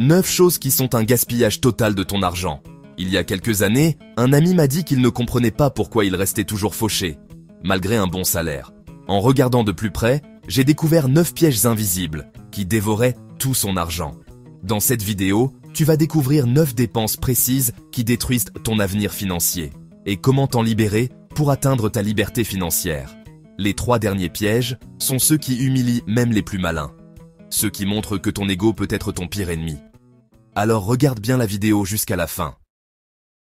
9 choses qui sont un gaspillage total de ton argent. Il y a quelques années, un ami m'a dit qu'il ne comprenait pas pourquoi il restait toujours fauché, malgré un bon salaire. En regardant de plus près, j'ai découvert 9 pièges invisibles qui dévoraient tout son argent. Dans cette vidéo, tu vas découvrir 9 dépenses précises qui détruisent ton avenir financier et comment t'en libérer pour atteindre ta liberté financière. Les 3 derniers pièges sont ceux qui humilient même les plus malins. Ceux qui montrent que ton ego peut être ton pire ennemi. Alors regarde bien la vidéo jusqu'à la fin.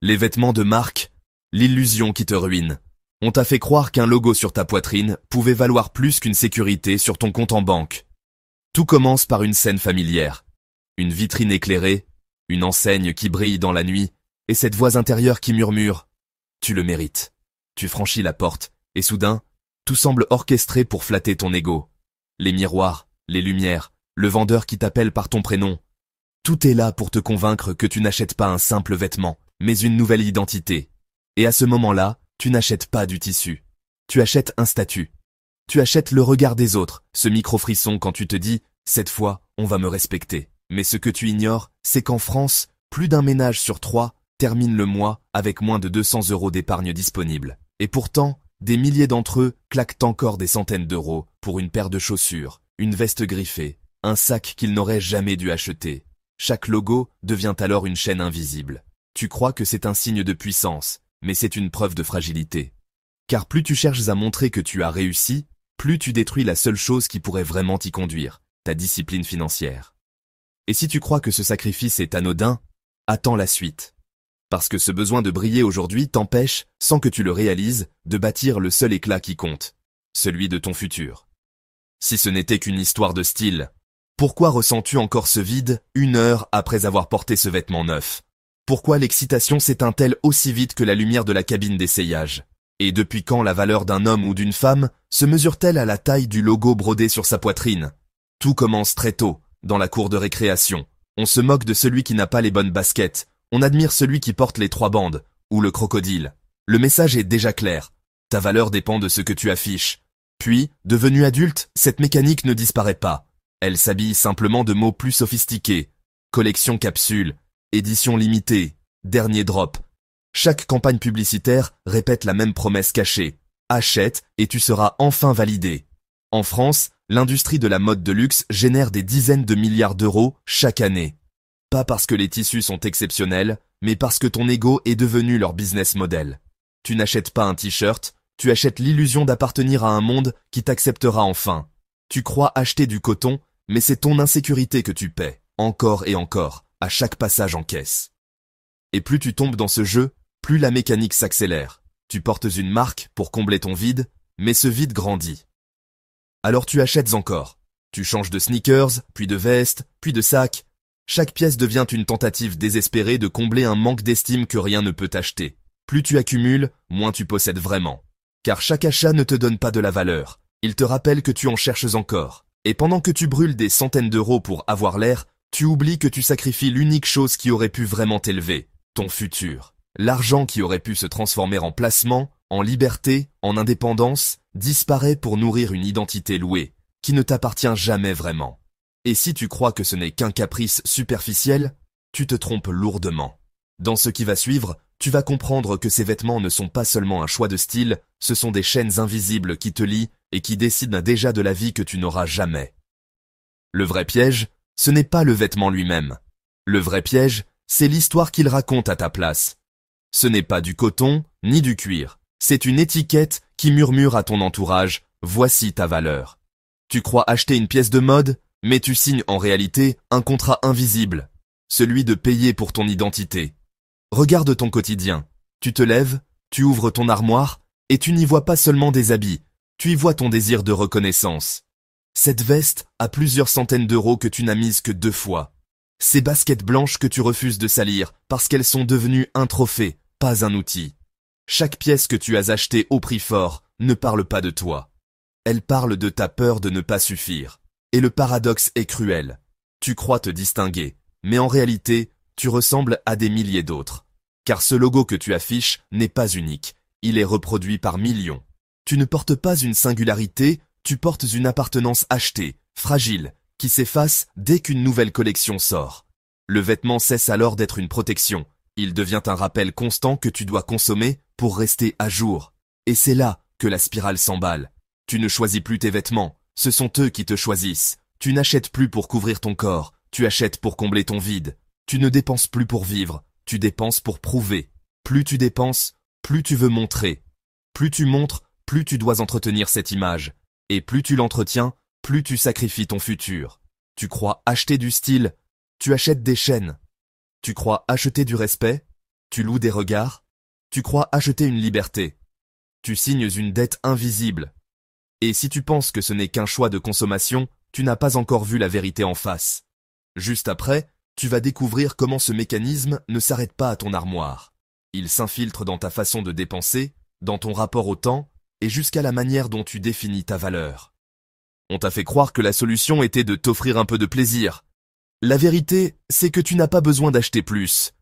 Les vêtements de marque, l'illusion qui te ruine. On t'a fait croire qu'un logo sur ta poitrine pouvait valoir plus qu'une sécurité sur ton compte en banque. Tout commence par une scène familière. Une vitrine éclairée, une enseigne qui brille dans la nuit, et cette voix intérieure qui murmure « Tu le mérites ». Tu franchis la porte, et soudain, tout semble orchestré pour flatter ton ego. Les miroirs, les lumières, le vendeur qui t'appelle par ton prénom. Tout est là pour te convaincre que tu n'achètes pas un simple vêtement, mais une nouvelle identité. Et à ce moment-là, tu n'achètes pas du tissu. Tu achètes un statut. Tu achètes le regard des autres, ce micro-frisson quand tu te dis « Cette fois, on va me respecter ». Mais ce que tu ignores, c'est qu'en France, plus d'un ménage sur 3 termine le mois avec moins de 200 € d'épargne disponible. Et pourtant, des milliers d'entre eux claquent encore des centaines d'euros pour une paire de chaussures, une veste griffée, un sac qu'ils n'auraient jamais dû acheter. Chaque logo devient alors une chaîne invisible. Tu crois que c'est un signe de puissance, mais c'est une preuve de fragilité. Car plus tu cherches à montrer que tu as réussi, plus tu détruis la seule chose qui pourrait vraiment t'y conduire, ta discipline financière. Et si tu crois que ce sacrifice est anodin, attends la suite. Parce que ce besoin de briller aujourd'hui t'empêche, sans que tu le réalises, de bâtir le seul éclat qui compte, celui de ton futur. Si ce n'était qu'une histoire de style, pourquoi ressens-tu encore ce vide 1 heure après avoir porté ce vêtement neuf? Pourquoi l'excitation s'éteint-elle aussi vite que la lumière de la cabine d'essayage? Et depuis quand la valeur d'un homme ou d'une femme se mesure-t-elle à la taille du logo brodé sur sa poitrine? Tout commence très tôt, dans la cour de récréation. On se moque de celui qui n'a pas les bonnes baskets, on admire celui qui porte les 3 bandes, ou le crocodile. Le message est déjà clair. Ta valeur dépend de ce que tu affiches. Puis, devenu adulte, cette mécanique ne disparaît pas. Elle s'habille simplement de mots plus sophistiqués. Collection capsule, édition limitée, dernier drop. Chaque campagne publicitaire répète la même promesse cachée. Achète et tu seras enfin validé. En France, l'industrie de la mode de luxe génère des dizaines de milliards d'euros chaque année. Pas parce que les tissus sont exceptionnels, mais parce que ton ego est devenu leur business model. Tu n'achètes pas un t-shirt, tu achètes l'illusion d'appartenir à un monde qui t'acceptera enfin. Tu crois acheter du coton, mais c'est ton insécurité que tu paies, encore et encore, à chaque passage en caisse. Et plus tu tombes dans ce jeu, plus la mécanique s'accélère. Tu portes une marque pour combler ton vide, mais ce vide grandit. Alors tu achètes encore. Tu changes de sneakers, puis de veste, puis de sac. Chaque pièce devient une tentative désespérée de combler un manque d'estime que rien ne peut acheter. Plus tu accumules, moins tu possèdes vraiment. Car chaque achat ne te donne pas de la valeur. Il te rappelle que tu en cherches encore. Et pendant que tu brûles des centaines d'euros pour avoir l'air, tu oublies que tu sacrifies l'unique chose qui aurait pu vraiment t'élever, ton futur. L'argent qui aurait pu se transformer en placement, en liberté, en indépendance, disparaît pour nourrir une identité louée, qui ne t'appartient jamais vraiment. Et si tu crois que ce n'est qu'un caprice superficiel, tu te trompes lourdement. Dans ce qui va suivre, tu vas comprendre que ces vêtements ne sont pas seulement un choix de style, ce sont des chaînes invisibles qui te lient et qui décident déjà de la vie que tu n'auras jamais. Le vrai piège, ce n'est pas le vêtement lui-même. Le vrai piège, c'est l'histoire qu'il raconte à ta place. Ce n'est pas du coton, ni du cuir. C'est une étiquette qui murmure à ton entourage « Voici ta valeur ». Tu crois acheter une pièce de mode, mais tu signes en réalité un contrat invisible, celui de payer pour ton identité. Regarde ton quotidien. Tu te lèves, tu ouvres ton armoire, et tu n'y vois pas seulement des habits, tu y vois ton désir de reconnaissance. Cette veste a plusieurs centaines d'euros que tu n'as mise que 2 fois. Ces baskets blanches que tu refuses de salir parce qu'elles sont devenues un trophée, pas un outil. Chaque pièce que tu as achetée au prix fort ne parle pas de toi. Elle parle de ta peur de ne pas suffire. Et le paradoxe est cruel. Tu crois te distinguer, mais en réalité, tu ressembles à des milliers d'autres. Car ce logo que tu affiches n'est pas unique, il est reproduit par millions. Tu ne portes pas une singularité, tu portes une appartenance achetée, fragile, qui s'efface dès qu'une nouvelle collection sort. Le vêtement cesse alors d'être une protection. Il devient un rappel constant que tu dois consommer pour rester à jour. Et c'est là que la spirale s'emballe. Tu ne choisis plus tes vêtements, ce sont eux qui te choisissent. Tu n'achètes plus pour couvrir ton corps, tu achètes pour combler ton vide. Tu ne dépenses plus pour vivre, tu dépenses pour prouver. Plus tu dépenses, plus tu veux montrer. Plus tu montres, plus tu dois entretenir cette image. Et plus tu l'entretiens, plus tu sacrifies ton futur. Tu crois acheter du style, tu achètes des chaînes. Tu crois acheter du respect, tu loues des regards. Tu crois acheter une liberté. Tu signes une dette invisible. Et si tu penses que ce n'est qu'un choix de consommation, tu n'as pas encore vu la vérité en face. Juste après, tu vas découvrir comment ce mécanisme ne s'arrête pas à ton armoire. Il s'infiltre dans ta façon de dépenser, dans ton rapport au temps, et jusqu'à la manière dont tu définis ta valeur. On t'a fait croire que la solution était de t'offrir un peu de plaisir. La vérité, c'est que tu n'as pas besoin d'acheter plus.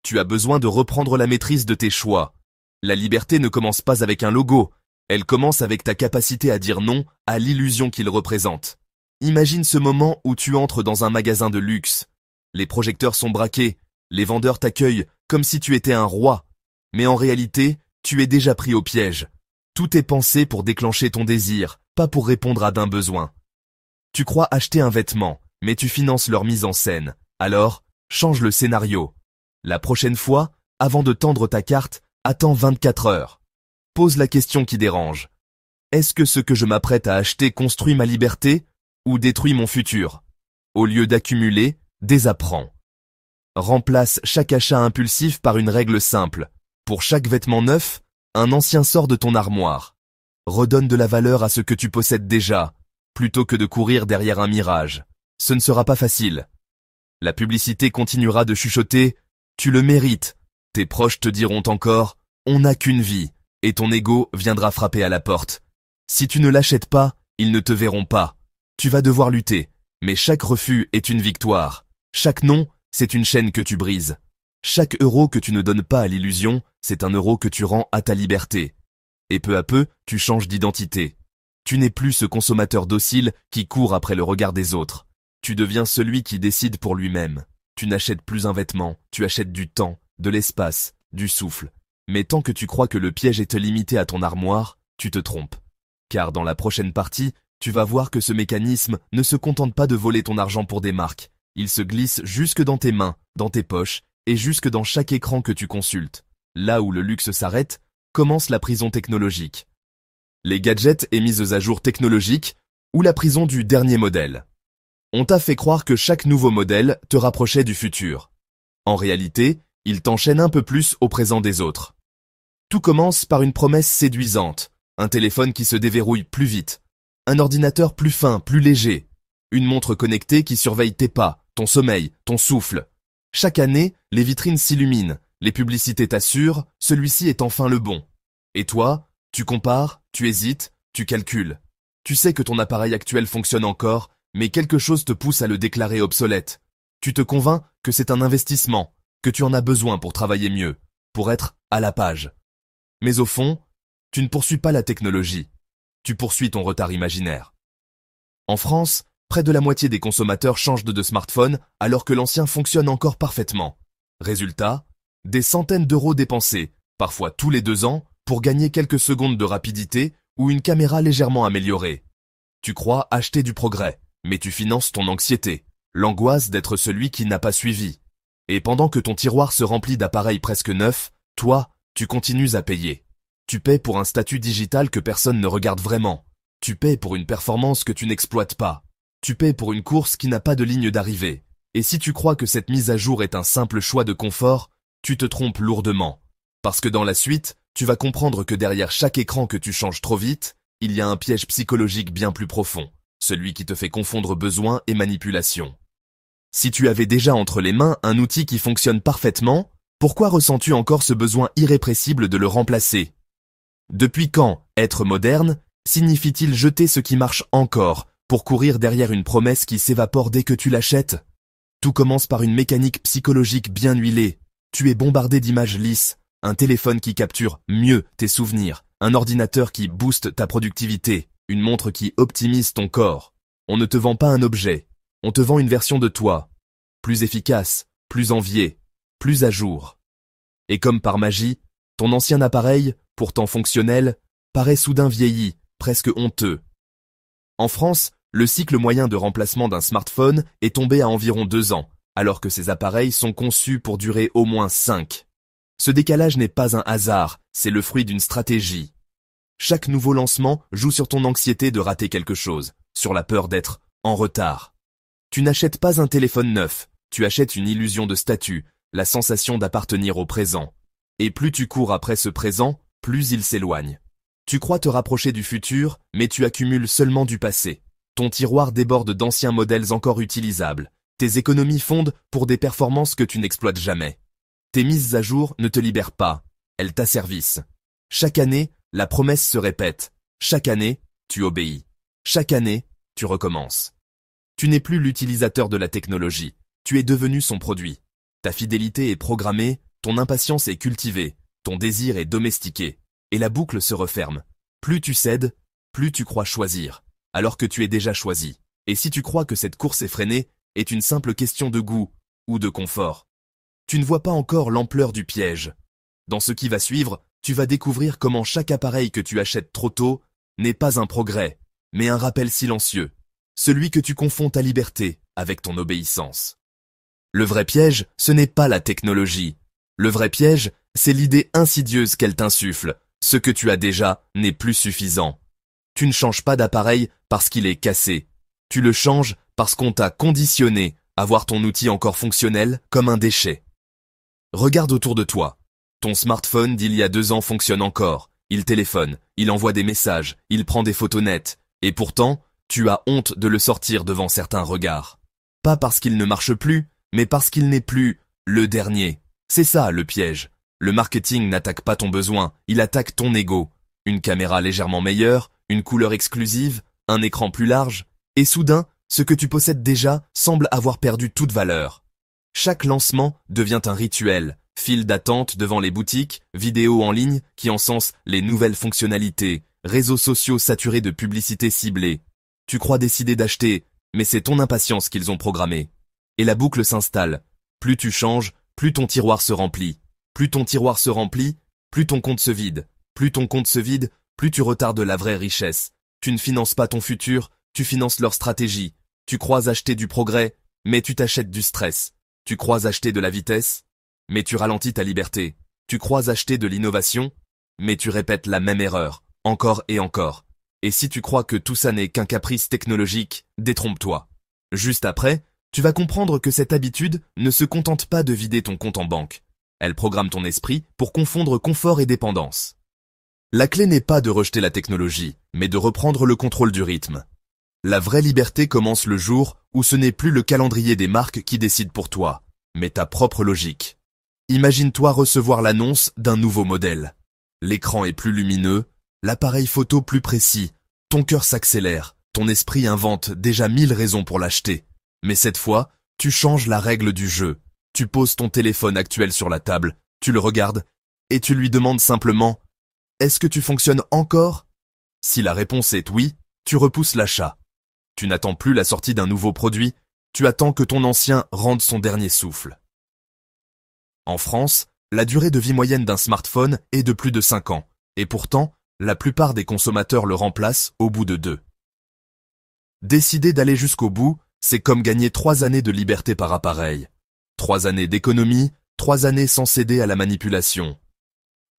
Tu as besoin de reprendre la maîtrise de tes choix. La liberté ne commence pas avec un logo, elle commence avec ta capacité à dire non à l'illusion qu'il représente. Imagine ce moment où tu entres dans un magasin de luxe. Les projecteurs sont braqués, les vendeurs t'accueillent comme si tu étais un roi. Mais en réalité, tu es déjà pris au piège. Tout est pensé pour déclencher ton désir, pas pour répondre à d'un besoin. Tu crois acheter un vêtement, mais tu finances leur mise en scène. Alors, change le scénario. La prochaine fois, avant de tendre ta carte, attends 24 heures. Pose la question qui dérange. Est-ce que ce que je m'apprête à acheter construit ma liberté ou détruit mon futur? Au lieu d'accumuler, désapprends. Remplace chaque achat impulsif par une règle simple. Pour chaque vêtement neuf, un ancien sort de ton armoire. Redonne de la valeur à ce que tu possèdes déjà, plutôt que de courir derrière un mirage. Ce ne sera pas facile. La publicité continuera de chuchoter « Tu le mérites ». Tes proches te diront encore « On n'a qu'une vie » et ton ego viendra frapper à la porte. Si tu ne l'achètes pas, ils ne te verront pas. Tu vas devoir lutter, mais chaque refus est une victoire. Chaque non, c'est une chaîne que tu brises. Chaque euro que tu ne donnes pas à l'illusion, c'est un euro que tu rends à ta liberté. Et peu à peu, tu changes d'identité. Tu n'es plus ce consommateur docile qui court après le regard des autres. Tu deviens celui qui décide pour lui-même. Tu n'achètes plus un vêtement, tu achètes du temps, de l'espace, du souffle. Mais tant que tu crois que le piège est limité à ton armoire, tu te trompes. Car dans la prochaine partie, tu vas voir que ce mécanisme ne se contente pas de voler ton argent pour des marques. Il se glisse jusque dans tes mains, dans tes poches, et jusque dans chaque écran que tu consultes. Là où le luxe s'arrête, commence la prison technologique. Les gadgets et mises à jour technologiques, ou la prison du dernier modèle. On t'a fait croire que chaque nouveau modèle te rapprochait du futur. En réalité, il t'enchaîne un peu plus au présent des autres. Tout commence par une promesse séduisante, un téléphone qui se déverrouille plus vite, un ordinateur plus fin, plus léger, une montre connectée qui surveille tes pas, ton sommeil, ton souffle. Chaque année, les vitrines s'illuminent, les publicités t'assurent, celui-ci est enfin le bon. Et toi, tu compares, tu hésites, tu calcules. Tu sais que ton appareil actuel fonctionne encore, mais quelque chose te pousse à le déclarer obsolète. Tu te convaincs que c'est un investissement, que tu en as besoin pour travailler mieux, pour être à la page. Mais au fond, tu ne poursuis pas la technologie, tu poursuis ton retard imaginaire. En France, près de la moitié des consommateurs changent de smartphone alors que l'ancien fonctionne encore parfaitement. Résultat, des centaines d'euros dépensés, parfois tous les 2 ans, pour gagner quelques secondes de rapidité ou une caméra légèrement améliorée. Tu crois acheter du progrès, mais tu finances ton anxiété, l'angoisse d'être celui qui n'a pas suivi. Et pendant que ton tiroir se remplit d'appareils presque neufs, toi, tu continues à payer. Tu paies pour un statut digital que personne ne regarde vraiment. Tu paies pour une performance que tu n'exploites pas. Tu paies pour une course qui n'a pas de ligne d'arrivée. Et si tu crois que cette mise à jour est un simple choix de confort, tu te trompes lourdement. Parce que dans la suite, tu vas comprendre que derrière chaque écran que tu changes trop vite, il y a un piège psychologique bien plus profond, celui qui te fait confondre besoin et manipulation. Si tu avais déjà entre les mains un outil qui fonctionne parfaitement, pourquoi ressens-tu encore ce besoin irrépressible de le remplacer? Depuis quand être moderne signifie-t-il jeter ce qui marche encore pour courir derrière une promesse qui s'évapore dès que tu l'achètes? Tout commence par une mécanique psychologique bien huilée. Tu es bombardé d'images lisses, un téléphone qui capture mieux tes souvenirs, un ordinateur qui booste ta productivité, une montre qui optimise ton corps. On ne te vend pas un objet, on te vend une version de toi, plus efficace, plus envié, plus à jour. Et comme par magie, ton ancien appareil, pourtant fonctionnel, paraît soudain vieilli, presque honteux. En France, le cycle moyen de remplacement d'un smartphone est tombé à environ 2 ans, alors que ces appareils sont conçus pour durer au moins 5. Ce décalage n'est pas un hasard, c'est le fruit d'une stratégie. Chaque nouveau lancement joue sur ton anxiété de rater quelque chose, sur la peur d'être en retard. Tu n'achètes pas un téléphone neuf, tu achètes une illusion de statut, la sensation d'appartenir au présent. Et plus tu cours après ce présent, plus il s'éloigne. Tu crois te rapprocher du futur, mais tu accumules seulement du passé. Ton tiroir déborde d'anciens modèles encore utilisables. Tes économies fondent pour des performances que tu n'exploites jamais. Tes mises à jour ne te libèrent pas, elles t'asservissent. Chaque année, la promesse se répète. Chaque année, tu obéis. Chaque année, tu recommences. Tu n'es plus l'utilisateur de la technologie, tu es devenu son produit. Ta fidélité est programmée, ton impatience est cultivée, ton désir est domestiqué, et la boucle se referme. Plus tu cèdes, plus tu crois choisir, alors que tu es déjà choisi. Et si tu crois que cette course effrénée est une simple question de goût ou de confort, tu ne vois pas encore l'ampleur du piège. Dans ce qui va suivre, tu vas découvrir comment chaque appareil que tu achètes trop tôt n'est pas un progrès, mais un rappel silencieux, celui que tu confonds ta liberté avec ton obéissance. Le vrai piège, ce n'est pas la technologie. Le vrai piège, c'est l'idée insidieuse qu'elle t'insuffle. Ce que tu as déjà n'est plus suffisant. Tu ne changes pas d'appareil parce qu'il est cassé. Tu le changes parce qu'on t'a conditionné à voir ton outil encore fonctionnel comme un déchet. Regarde autour de toi. Ton smartphone d'il y a 2 ans fonctionne encore. Il téléphone, il envoie des messages, il prend des photos nettes. Et pourtant, tu as honte de le sortir devant certains regards. Pas parce qu'il ne marche plus, mais parce qu'il n'est plus le dernier. C'est ça le piège. Le marketing n'attaque pas ton besoin, il attaque ton ego. Une caméra légèrement meilleure, une couleur exclusive, un écran plus large, et soudain, ce que tu possèdes déjà semble avoir perdu toute valeur. Chaque lancement devient un rituel, file d'attente devant les boutiques, vidéos en ligne qui encensent les nouvelles fonctionnalités, réseaux sociaux saturés de publicités ciblées. Tu crois décider d'acheter, mais c'est ton impatience qu'ils ont programmée. Et la boucle s'installe. Plus tu changes, plus ton tiroir se remplit. Plus ton tiroir se remplit, plus ton compte se vide. Plus ton compte se vide, plus tu retardes la vraie richesse. Tu ne finances pas ton futur, tu finances leur stratégie. Tu crois acheter du progrès, mais tu t'achètes du stress. Tu crois acheter de la vitesse, mais tu ralentis ta liberté. Tu crois acheter de l'innovation, mais tu répètes la même erreur, encore et encore. Et si tu crois que tout ça n'est qu'un caprice technologique, détrompe-toi. Juste après, tu vas comprendre que cette habitude ne se contente pas de vider ton compte en banque. Elle programme ton esprit pour confondre confort et dépendance. La clé n'est pas de rejeter la technologie, mais de reprendre le contrôle du rythme. La vraie liberté commence le jour où ce n'est plus le calendrier des marques qui décide pour toi, mais ta propre logique. Imagine-toi recevoir l'annonce d'un nouveau modèle. L'écran est plus lumineux, l'appareil photo plus précis, ton cœur s'accélère, ton esprit invente déjà 1000 raisons pour l'acheter. Mais cette fois, tu changes la règle du jeu. Tu poses ton téléphone actuel sur la table, tu le regardes, et tu lui demandes simplement « Est-ce que tu fonctionnes encore ?» Si la réponse est oui, tu repousses l'achat. Tu n'attends plus la sortie d'un nouveau produit, tu attends que ton ancien rende son dernier souffle. En France, la durée de vie moyenne d'un smartphone est de plus de 5 ans, et pourtant, la plupart des consommateurs le remplacent au bout de 2. Décider d'aller jusqu'au bout, c'est comme gagner 3 années de liberté par appareil. 3 années d'économie, 3 années sans céder à la manipulation.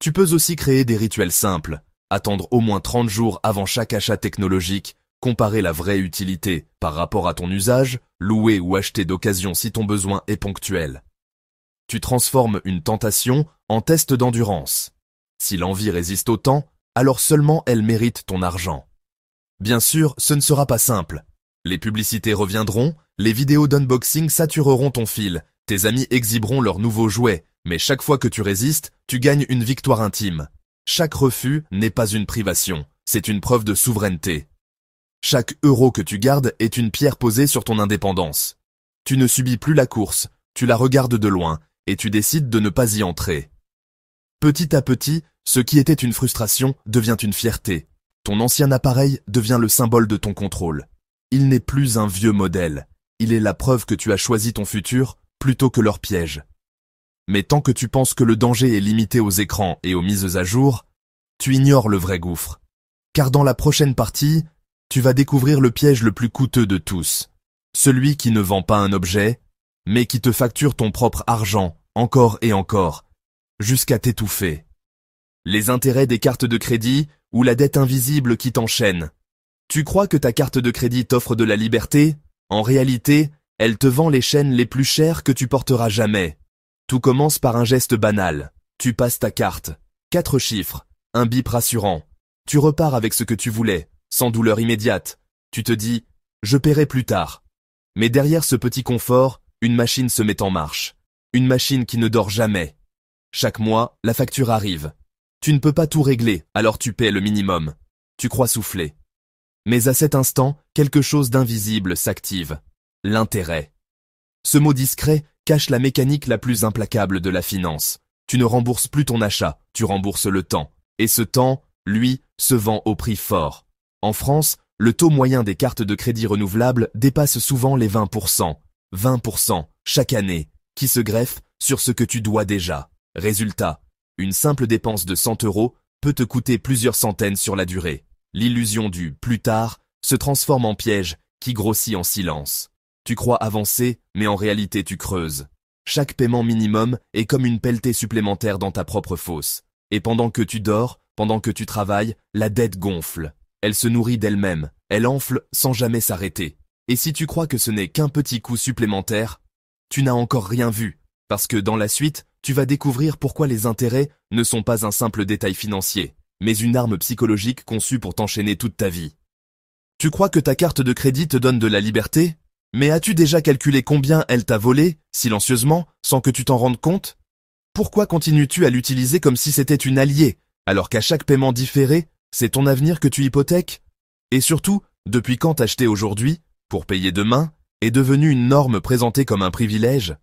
Tu peux aussi créer des rituels simples, attendre au moins 30 jours avant chaque achat technologique, comparer la vraie utilité par rapport à ton usage, louer ou acheter d'occasion si ton besoin est ponctuel. Tu transformes une tentation en test d'endurance. Si l'envie résiste au temps, alors seulement elle mérite ton argent. Bien sûr, ce ne sera pas simple. Les publicités reviendront, les vidéos d'unboxing satureront ton fil, tes amis exhiberont leurs nouveaux jouets, mais chaque fois que tu résistes, tu gagnes une victoire intime. Chaque refus n'est pas une privation, c'est une preuve de souveraineté. Chaque euro que tu gardes est une pierre posée sur ton indépendance. Tu ne subis plus la course, tu la regardes de loin, et tu décides de ne pas y entrer. Petit à petit, ce qui était une frustration devient une fierté. Ton ancien appareil devient le symbole de ton contrôle. Il n'est plus un vieux modèle. Il est la preuve que tu as choisi ton futur plutôt que leur piège. Mais tant que tu penses que le danger est limité aux écrans et aux mises à jour, tu ignores le vrai gouffre. Car dans la prochaine partie, tu vas découvrir le piège le plus coûteux de tous. Celui qui ne vend pas un objet, mais qui te facture ton propre argent, encore et encore, jusqu'à t'étouffer. Les intérêts des cartes de crédit ou la dette invisible qui t'enchaîne. Tu crois que ta carte de crédit t'offre de la liberté? En réalité, elle te vend les chaînes les plus chères que tu porteras jamais. Tout commence par un geste banal. Tu passes ta carte. 4 chiffres, un bip rassurant. Tu repars avec ce que tu voulais, sans douleur immédiate. Tu te dis, je paierai plus tard. Mais derrière ce petit confort, une machine se met en marche. Une machine qui ne dort jamais. Chaque mois, la facture arrive. Tu ne peux pas tout régler, alors tu paies le minimum. Tu crois souffler. Mais à cet instant, quelque chose d'invisible s'active. L'intérêt. Ce mot discret cache la mécanique la plus implacable de la finance. Tu ne rembourses plus ton achat, tu rembourses le temps. Et ce temps, lui, se vend au prix fort. En France, le taux moyen des cartes de crédit renouvelables dépasse souvent les 20%. 20% chaque année, qui se greffent sur ce que tu dois déjà. Résultat, une simple dépense de 100 € peut te coûter plusieurs centaines sur la durée. L'illusion du « plus tard » se transforme en piège qui grossit en silence. Tu crois avancer, mais en réalité tu creuses. Chaque paiement minimum est comme une pelletée supplémentaire dans ta propre fosse. Et pendant que tu dors, pendant que tu travailles, la dette gonfle. Elle se nourrit d'elle-même, elle enfle sans jamais s'arrêter. Et si tu crois que ce n'est qu'un petit coup supplémentaire, tu n'as encore rien vu, parce que dans la suite, tu vas découvrir pourquoi les intérêts ne sont pas un simple détail financier, mais une arme psychologique conçue pour t'enchaîner toute ta vie. Tu crois que ta carte de crédit te donne de la liberté? Mais as-tu déjà calculé combien elle t'a volé, silencieusement, sans que tu t'en rendes compte? Pourquoi continues-tu à l'utiliser comme si c'était une alliée, alors qu'à chaque paiement différé, c'est ton avenir que tu hypothèques? Et surtout, depuis quand t'acheter aujourd'hui, pour payer demain, est devenu une norme présentée comme un privilège?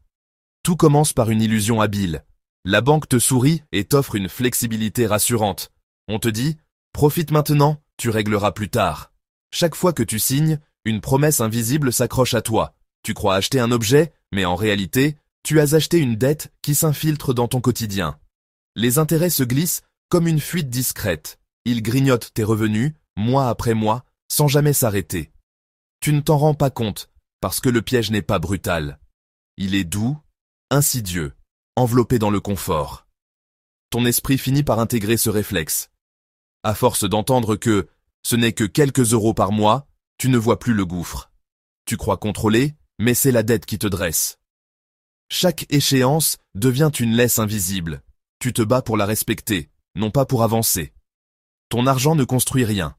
Tout commence par une illusion habile. La banque te sourit et t'offre une flexibilité rassurante. On te dit, profite maintenant, tu régleras plus tard. Chaque fois que tu signes, une promesse invisible s'accroche à toi. Tu crois acheter un objet, mais en réalité, tu as acheté une dette qui s'infiltre dans ton quotidien. Les intérêts se glissent comme une fuite discrète. Ils grignotent tes revenus, mois après mois, sans jamais s'arrêter. Tu ne t'en rends pas compte, parce que le piège n'est pas brutal. Il est doux, insidieux, enveloppé dans le confort. Ton esprit finit par intégrer ce réflexe. À force d'entendre que ce n'est que quelques euros par mois, tu ne vois plus le gouffre. Tu crois contrôler, mais c'est la dette qui te dresse. Chaque échéance devient une laisse invisible. Tu te bats pour la respecter, non pas pour avancer. Ton argent ne construit rien.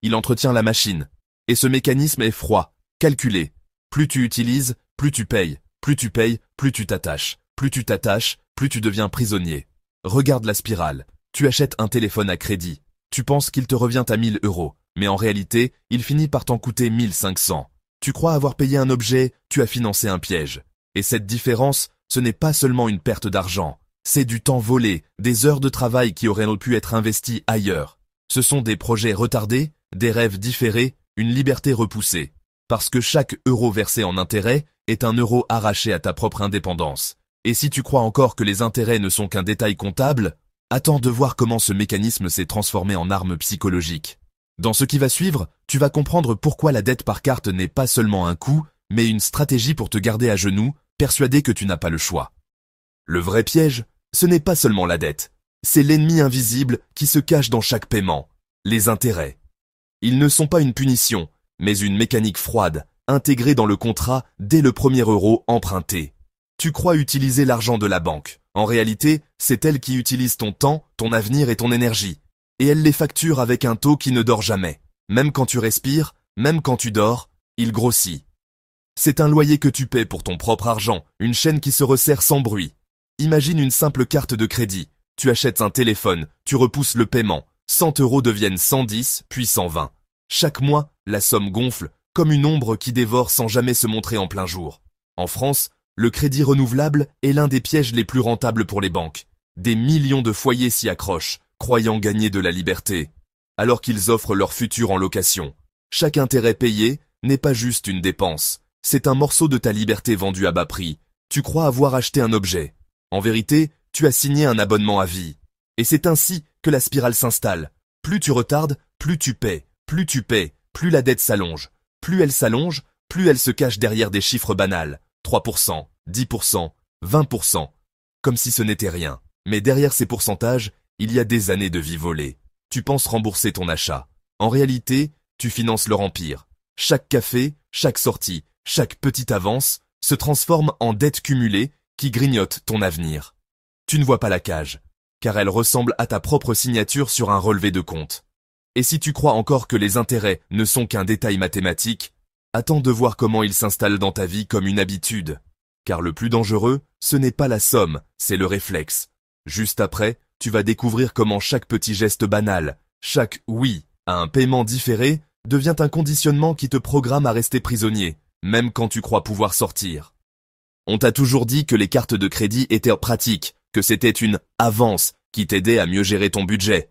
Il entretient la machine. Et ce mécanisme est froid, calculé. Plus tu utilises, plus tu payes. Plus tu payes, plus tu t'attaches. Plus tu t'attaches, plus tu deviens prisonnier. Regarde la spirale. Tu achètes un téléphone à crédit. Tu penses qu'il te revient à 1000 €, mais en réalité, il finit par t'en coûter 1500. Tu crois avoir payé un objet, tu as financé un piège. Et cette différence, ce n'est pas seulement une perte d'argent. C'est du temps volé, des heures de travail qui auraient pu être investies ailleurs. Ce sont des projets retardés, des rêves différés, une liberté repoussée. Parce que chaque euro versé en intérêt est un euro arraché à ta propre indépendance. Et si tu crois encore que les intérêts ne sont qu'un détail comptable, attends de voir comment ce mécanisme s'est transformé en arme psychologique. Dans ce qui va suivre, tu vas comprendre pourquoi la dette par carte n'est pas seulement un coût, mais une stratégie pour te garder à genoux, persuadé que tu n'as pas le choix. Le vrai piège, ce n'est pas seulement la dette, c'est l'ennemi invisible qui se cache dans chaque paiement, les intérêts. Ils ne sont pas une punition, mais une mécanique froide, intégrée dans le contrat dès le premier euro emprunté. Tu crois utiliser l'argent de la banque. En réalité, c'est elle qui utilise ton temps, ton avenir et ton énergie. Et elle les facture avec un taux qui ne dort jamais. Même quand tu respires, même quand tu dors, il grossit. C'est un loyer que tu paies pour ton propre argent, une chaîne qui se resserre sans bruit. Imagine une simple carte de crédit. Tu achètes un téléphone, tu repousses le paiement. 100 € deviennent 110, puis 120. Chaque mois, la somme gonfle, comme une ombre qui dévore sans jamais se montrer en plein jour. En France, le crédit renouvelable est l'un des pièges les plus rentables pour les banques. Des millions de foyers s'y accrochent, croyant gagner de la liberté, alors qu'ils offrent leur futur en location. Chaque intérêt payé n'est pas juste une dépense, c'est un morceau de ta liberté vendu à bas prix, Tu crois avoir acheté un objet. En vérité, tu as signé un abonnement à vie. Et c'est ainsi que la spirale s'installe. Plus tu retardes, plus tu paies. Plus tu paies, plus la dette s'allonge. Plus elle s'allonge, plus elle se cache derrière des chiffres banals. 3%, 10%, 20%. Comme si ce n'était rien. Mais derrière ces pourcentages, il y a des années de vie volée. Tu penses rembourser ton achat. En réalité, tu finances leur empire. Chaque café, chaque sortie, chaque petite avance se transforme en dette cumulée qui grignote ton avenir. Tu ne vois pas la cage, car elle ressemble à ta propre signature sur un relevé de compte. Et si tu crois encore que les intérêts ne sont qu'un détail mathématique, attends de voir comment ils s'installent dans ta vie comme une habitude. Car le plus dangereux, ce n'est pas la somme, c'est le réflexe. Juste après, tu vas découvrir comment chaque petit geste banal, chaque oui à un paiement différé, devient un conditionnement qui te programme à rester prisonnier, même quand tu crois pouvoir sortir. On t'a toujours dit que les cartes de crédit étaient pratiques, que c'était une avance qui t'aidait à mieux gérer ton budget.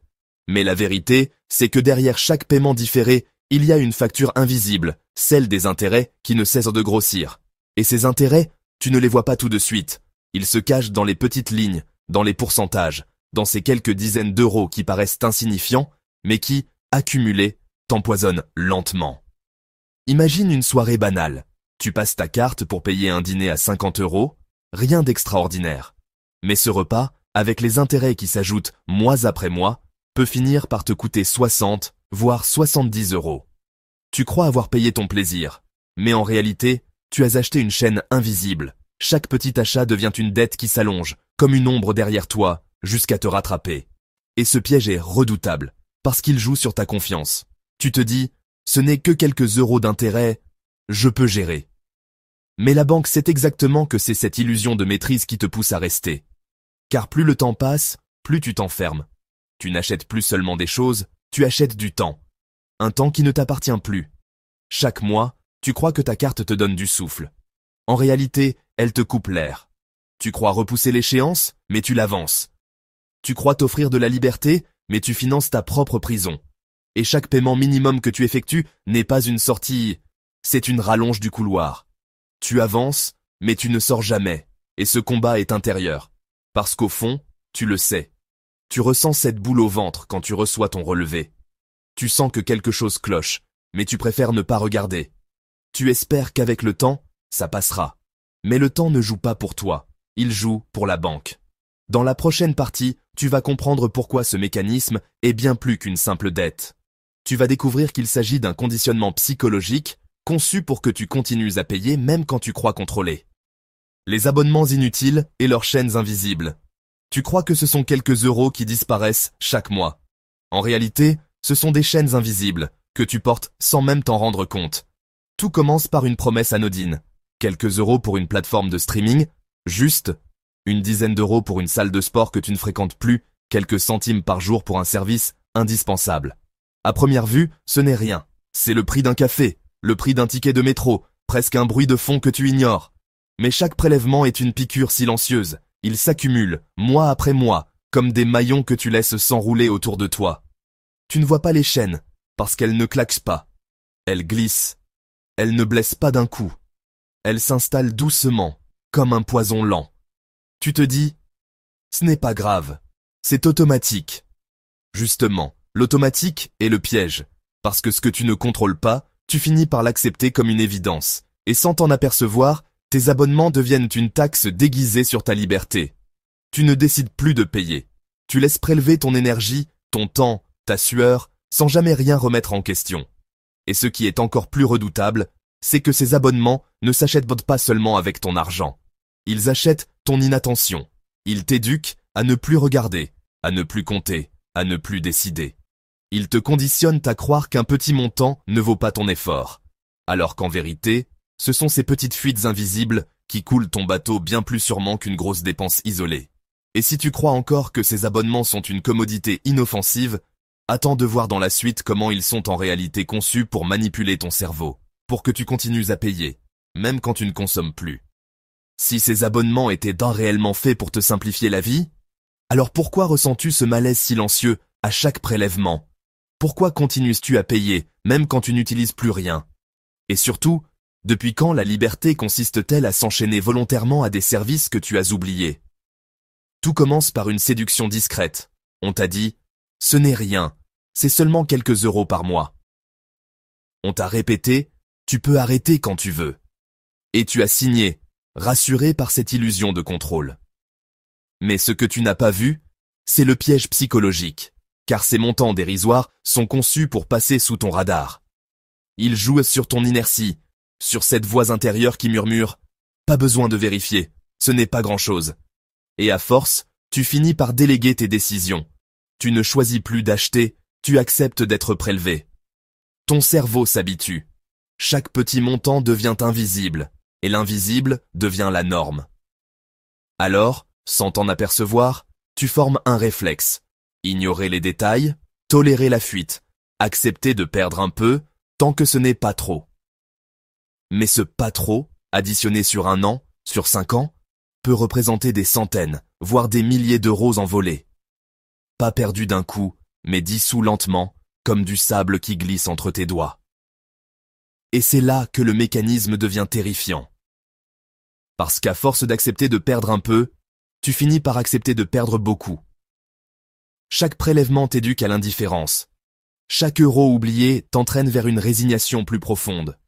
Mais la vérité, c'est que derrière chaque paiement différé, il y a une facture invisible, celle des intérêts qui ne cessent de grossir. Et ces intérêts, tu ne les vois pas tout de suite. Ils se cachent dans les petites lignes, dans les pourcentages, dans ces quelques dizaines d'euros qui paraissent insignifiants, mais qui, accumulés, t'empoisonnent lentement. Imagine une soirée banale. Tu passes ta carte pour payer un dîner à 50 euros, rien d'extraordinaire. Mais ce repas, avec les intérêts qui s'ajoutent mois après mois, peut finir par te coûter 60, voire 70 euros. Tu crois avoir payé ton plaisir, mais en réalité, tu as acheté une chaîne invisible. Chaque petit achat devient une dette qui s'allonge, comme une ombre derrière toi, jusqu'à te rattraper. Et ce piège est redoutable, parce qu'il joue sur ta confiance. Tu te dis, ce n'est que quelques euros d'intérêt, je peux gérer. Mais la banque sait exactement que c'est cette illusion de maîtrise qui te pousse à rester. Car plus le temps passe, plus tu t'enfermes. Tu n'achètes plus seulement des choses, tu achètes du temps. Un temps qui ne t'appartient plus. Chaque mois, tu crois que ta carte te donne du souffle. En réalité, elle te coupe l'air. Tu crois repousser l'échéance, mais tu l'avances. Tu crois t'offrir de la liberté, mais tu finances ta propre prison. Et chaque paiement minimum que tu effectues n'est pas une sortie, c'est une rallonge du couloir. Tu avances, mais tu ne sors jamais, et ce combat est intérieur. Parce qu'au fond, tu le sais. Tu ressens cette boule au ventre quand tu reçois ton relevé. Tu sens que quelque chose cloche, mais tu préfères ne pas regarder. Tu espères qu'avec le temps, ça passera. Mais le temps ne joue pas pour toi, il joue pour la banque. Dans la prochaine partie, tu vas comprendre pourquoi ce mécanisme est bien plus qu'une simple dette. Tu vas découvrir qu'il s'agit d'un conditionnement psychologique conçu pour que tu continues à payer même quand tu crois contrôler. Les abonnements inutiles et leurs chaînes invisibles. Tu crois que ce sont quelques euros qui disparaissent chaque mois. En réalité, ce sont des chaînes invisibles que tu portes sans même t'en rendre compte. Tout commence par une promesse anodine. Quelques euros pour une plateforme de streaming, juste. Une dizaine d'euros pour une salle de sport que tu ne fréquentes plus, quelques centimes par jour pour un service indispensable. À première vue, ce n'est rien. C'est le prix d'un café, le prix d'un ticket de métro, presque un bruit de fond que tu ignores. Mais chaque prélèvement est une piqûre silencieuse. Il s'accumule, mois après mois, comme des maillons que tu laisses s'enrouler autour de toi. Tu ne vois pas les chaînes, parce qu'elles ne claquent pas. Elles glissent. Elles ne blessent pas d'un coup. Elles s'installent doucement, comme un poison lent. Tu te dis, ce n'est pas grave, c'est automatique. Justement, l'automatique est le piège, parce que ce que tu ne contrôles pas, tu finis par l'accepter comme une évidence, et sans t'en apercevoir, tes abonnements deviennent une taxe déguisée sur ta liberté. Tu ne décides plus de payer. Tu laisses prélever ton énergie, ton temps, ta sueur, sans jamais rien remettre en question. Et ce qui est encore plus redoutable, c'est que ces abonnements ne s'achètent pas seulement avec ton argent. Ils achètent ton inattention. Ils t'éduquent à ne plus regarder, à ne plus compter, à ne plus décider. Ils te conditionnent à croire qu'un petit montant ne vaut pas ton effort. Alors qu'en vérité, ce sont ces petites fuites invisibles qui coulent ton bateau bien plus sûrement qu'une grosse dépense isolée. Et si tu crois encore que ces abonnements sont une commodité inoffensive, attends de voir dans la suite comment ils sont en réalité conçus pour manipuler ton cerveau, pour que tu continues à payer, même quand tu ne consommes plus. Si ces abonnements étaient réellement faits pour te simplifier la vie, alors pourquoi ressens-tu ce malaise silencieux à chaque prélèvement? Pourquoi continues-tu à payer, même quand tu n'utilises plus rien? Et surtout, Depuis quand la liberté consiste-t-elle à s'enchaîner volontairement à des services que tu as oubliés? Tout commence par une séduction discrète. On t'a dit « ce n'est rien, c'est seulement quelques euros par mois ». On t'a répété « tu peux arrêter quand tu veux ». Et tu as signé, rassuré par cette illusion de contrôle. Mais ce que tu n'as pas vu, c'est le piège psychologique, car ces montants dérisoires sont conçus pour passer sous ton radar. Ils jouent sur ton inertie, sur cette voix intérieure qui murmure « pas besoin de vérifier, ce n'est pas grand-chose ». Et à force, tu finis par déléguer tes décisions. Tu ne choisis plus d'acheter, tu acceptes d'être prélevé. Ton cerveau s'habitue. Chaque petit montant devient invisible, et l'invisible devient la norme. Alors, sans t'en apercevoir, tu formes un réflexe. Ignorer les détails, tolérer la fuite, accepter de perdre un peu, tant que ce n'est pas trop. Mais ce pas trop, additionné sur 1 an, sur 5 ans, peut représenter des centaines, voire des milliers d'euros envolés. Pas perdus d'un coup, mais dissous lentement, comme du sable qui glisse entre tes doigts. Et c'est là que le mécanisme devient terrifiant. Parce qu'à force d'accepter de perdre un peu, tu finis par accepter de perdre beaucoup. Chaque prélèvement t'éduque à l'indifférence. Chaque euro oublié t'entraîne vers une résignation plus profonde.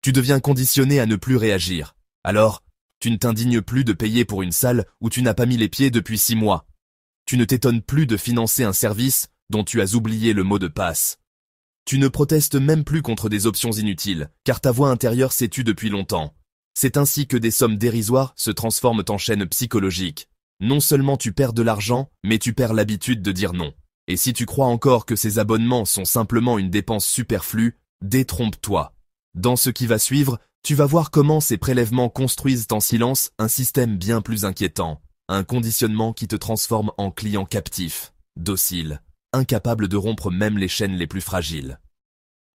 Tu deviens conditionné à ne plus réagir. Alors, tu ne t'indignes plus de payer pour une salle où tu n'as pas mis les pieds depuis 6 mois. Tu ne t'étonnes plus de financer un service dont tu as oublié le mot de passe. Tu ne protestes même plus contre des options inutiles, car ta voix intérieure s'est tue depuis longtemps. C'est ainsi que des sommes dérisoires se transforment en chaînes psychologiques. Non seulement tu perds de l'argent, mais tu perds l'habitude de dire non. Et si tu crois encore que ces abonnements sont simplement une dépense superflue, détrompe-toi. Dans ce qui va suivre, tu vas voir comment ces prélèvements construisent en silence un système bien plus inquiétant, un conditionnement qui te transforme en client captif, docile, incapable de rompre même les chaînes les plus fragiles.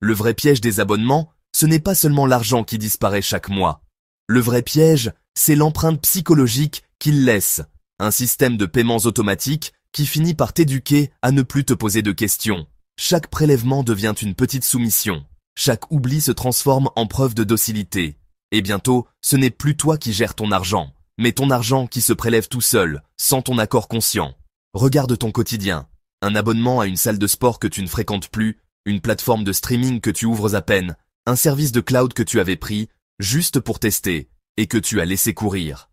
Le vrai piège des abonnements, ce n'est pas seulement l'argent qui disparaît chaque mois. Le vrai piège, c'est l'empreinte psychologique qu'il laisse, un système de paiements automatiques qui finit par t'éduquer à ne plus te poser de questions. Chaque prélèvement devient une petite soumission. Chaque oubli se transforme en preuve de docilité. Et bientôt, ce n'est plus toi qui gères ton argent, mais ton argent qui se prélève tout seul, sans ton accord conscient. Regarde ton quotidien. Un abonnement à une salle de sport que tu ne fréquentes plus, une plateforme de streaming que tu ouvres à peine, un service de cloud que tu avais pris, juste pour tester, et que tu as laissé courir.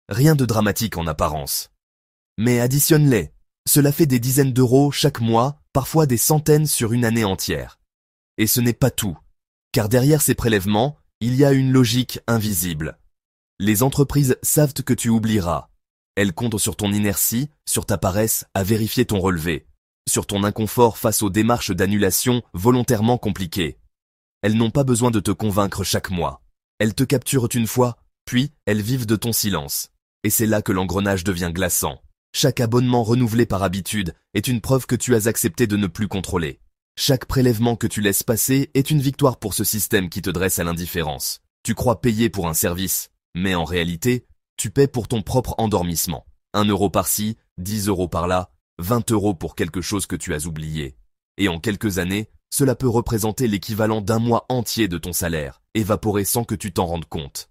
Rien de dramatique en apparence. Mais additionne-les. Cela fait des dizaines d'euros chaque mois, parfois des centaines sur une année entière. Et ce n'est pas tout, car derrière ces prélèvements, il y a une logique invisible. Les entreprises savent que tu oublieras. Elles comptent sur ton inertie, sur ta paresse à vérifier ton relevé, sur ton inconfort face aux démarches d'annulation volontairement compliquées. Elles n'ont pas besoin de te convaincre chaque mois. Elles te capturent une fois, puis elles vivent de ton silence. Et c'est là que l'engrenage devient glaçant. Chaque abonnement renouvelé par habitude est une preuve que tu as accepté de ne plus contrôler. Chaque prélèvement que tu laisses passer est une victoire pour ce système qui te dresse à l'indifférence. Tu crois payer pour un service, mais en réalité, tu paies pour ton propre endormissement. 1 euro par-ci, 10 euros par-là, 20 euros pour quelque chose que tu as oublié. Et en quelques années, cela peut représenter l'équivalent d'un mois entier de ton salaire, évaporé sans que tu t'en rendes compte.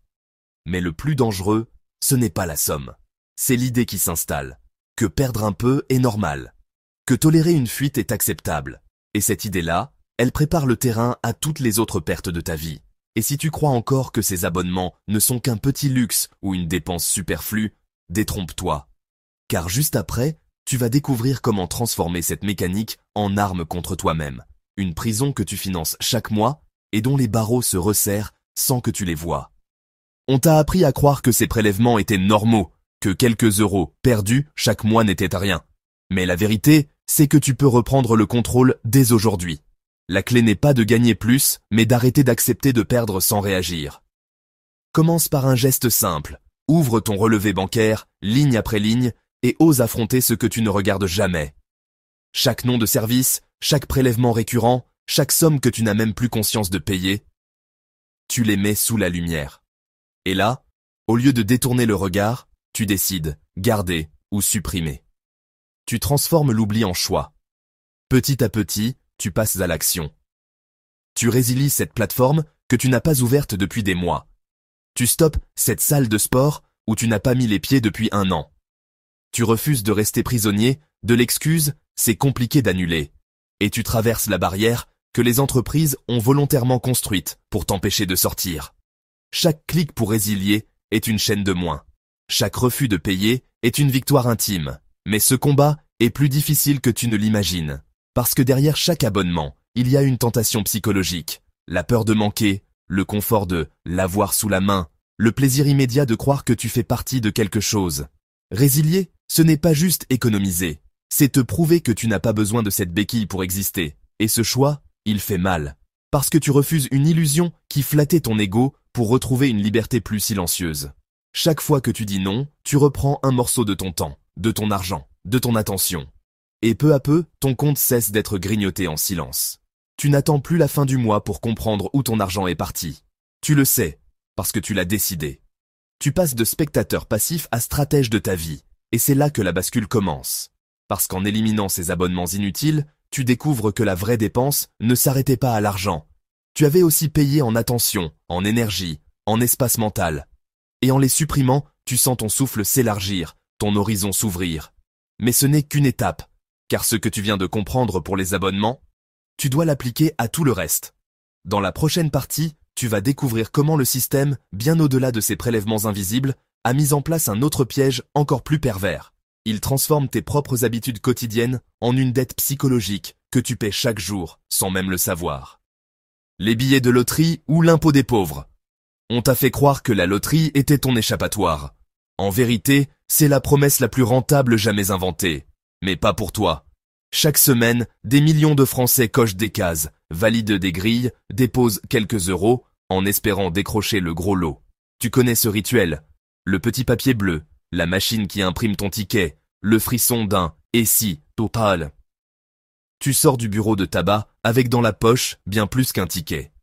Mais le plus dangereux, ce n'est pas la somme. C'est l'idée qui s'installe. Que perdre un peu est normal. Que tolérer une fuite est acceptable. Et cette idée-là, elle prépare le terrain à toutes les autres pertes de ta vie. Et si tu crois encore que ces abonnements ne sont qu'un petit luxe ou une dépense superflue, détrompe-toi. Car juste après, tu vas découvrir comment transformer cette mécanique en arme contre toi-même. Une prison que tu finances chaque mois et dont les barreaux se resserrent sans que tu les vois. On t'a appris à croire que ces prélèvements étaient normaux, que quelques euros perdus chaque mois n'étaient rien. Mais la vérité, c'est que tu peux reprendre le contrôle dès aujourd'hui. La clé n'est pas de gagner plus, mais d'arrêter d'accepter de perdre sans réagir. Commence par un geste simple. Ouvre ton relevé bancaire, ligne après ligne, et ose affronter ce que tu ne regardes jamais. Chaque nom de service, chaque prélèvement récurrent, chaque somme que tu n'as même plus conscience de payer, tu les mets sous la lumière. Et là, au lieu de détourner le regard, tu décides, garder ou supprimer. Tu transformes l'oubli en choix. Petit à petit, tu passes à l'action. Tu résilies cette plateforme que tu n'as pas ouverte depuis des mois. Tu stoppes cette salle de sport où tu n'as pas mis les pieds depuis 1 an. Tu refuses de rester prisonnier de l'excuse « c'est compliqué d'annuler » et tu traverses la barrière que les entreprises ont volontairement construite pour t'empêcher de sortir. Chaque clic pour résilier est une chaîne de moins. Chaque refus de payer est une victoire intime. Mais ce combat est plus difficile que tu ne l'imagines. Parce que derrière chaque abonnement, il y a une tentation psychologique. La peur de manquer, le confort de l'avoir sous la main, le plaisir immédiat de croire que tu fais partie de quelque chose. Résilier, ce n'est pas juste économiser. C'est te prouver que tu n'as pas besoin de cette béquille pour exister. Et ce choix, il fait mal. Parce que tu refuses une illusion qui flattait ton ego pour retrouver une liberté plus silencieuse. Chaque fois que tu dis non, tu reprends un morceau de ton temps, de ton argent, de ton attention. Et peu à peu, ton compte cesse d'être grignoté en silence. Tu n'attends plus la fin du mois pour comprendre où ton argent est parti. Tu le sais, parce que tu l'as décidé. Tu passes de spectateur passif à stratège de ta vie. Et c'est là que la bascule commence. Parce qu'en éliminant ces abonnements inutiles, tu découvres que la vraie dépense ne s'arrêtait pas à l'argent. Tu avais aussi payé en attention, en énergie, en espace mental. Et en les supprimant, tu sens ton souffle s'élargir, ton horizon s'ouvrir. Mais ce n'est qu'une étape, car ce que tu viens de comprendre pour les abonnements, tu dois l'appliquer à tout le reste. Dans la prochaine partie, tu vas découvrir comment le système, bien au-delà de ces prélèvements invisibles, a mis en place un autre piège encore plus pervers. Il transforme tes propres habitudes quotidiennes en une dette psychologique que tu paies chaque jour, sans même le savoir. Les billets de loterie ou l'impôt des pauvres. On t'a fait croire que la loterie était ton échappatoire. En vérité, c'est la promesse la plus rentable jamais inventée. Mais pas pour toi. Chaque semaine, des millions de Français cochent des cases, valident des grilles, déposent quelques euros, en espérant décrocher le gros lot. Tu connais ce rituel. Le petit papier bleu, la machine qui imprime ton ticket, le frisson d'un « et si » total. Tu sors du bureau de tabac avec dans la poche bien plus qu'un ticket.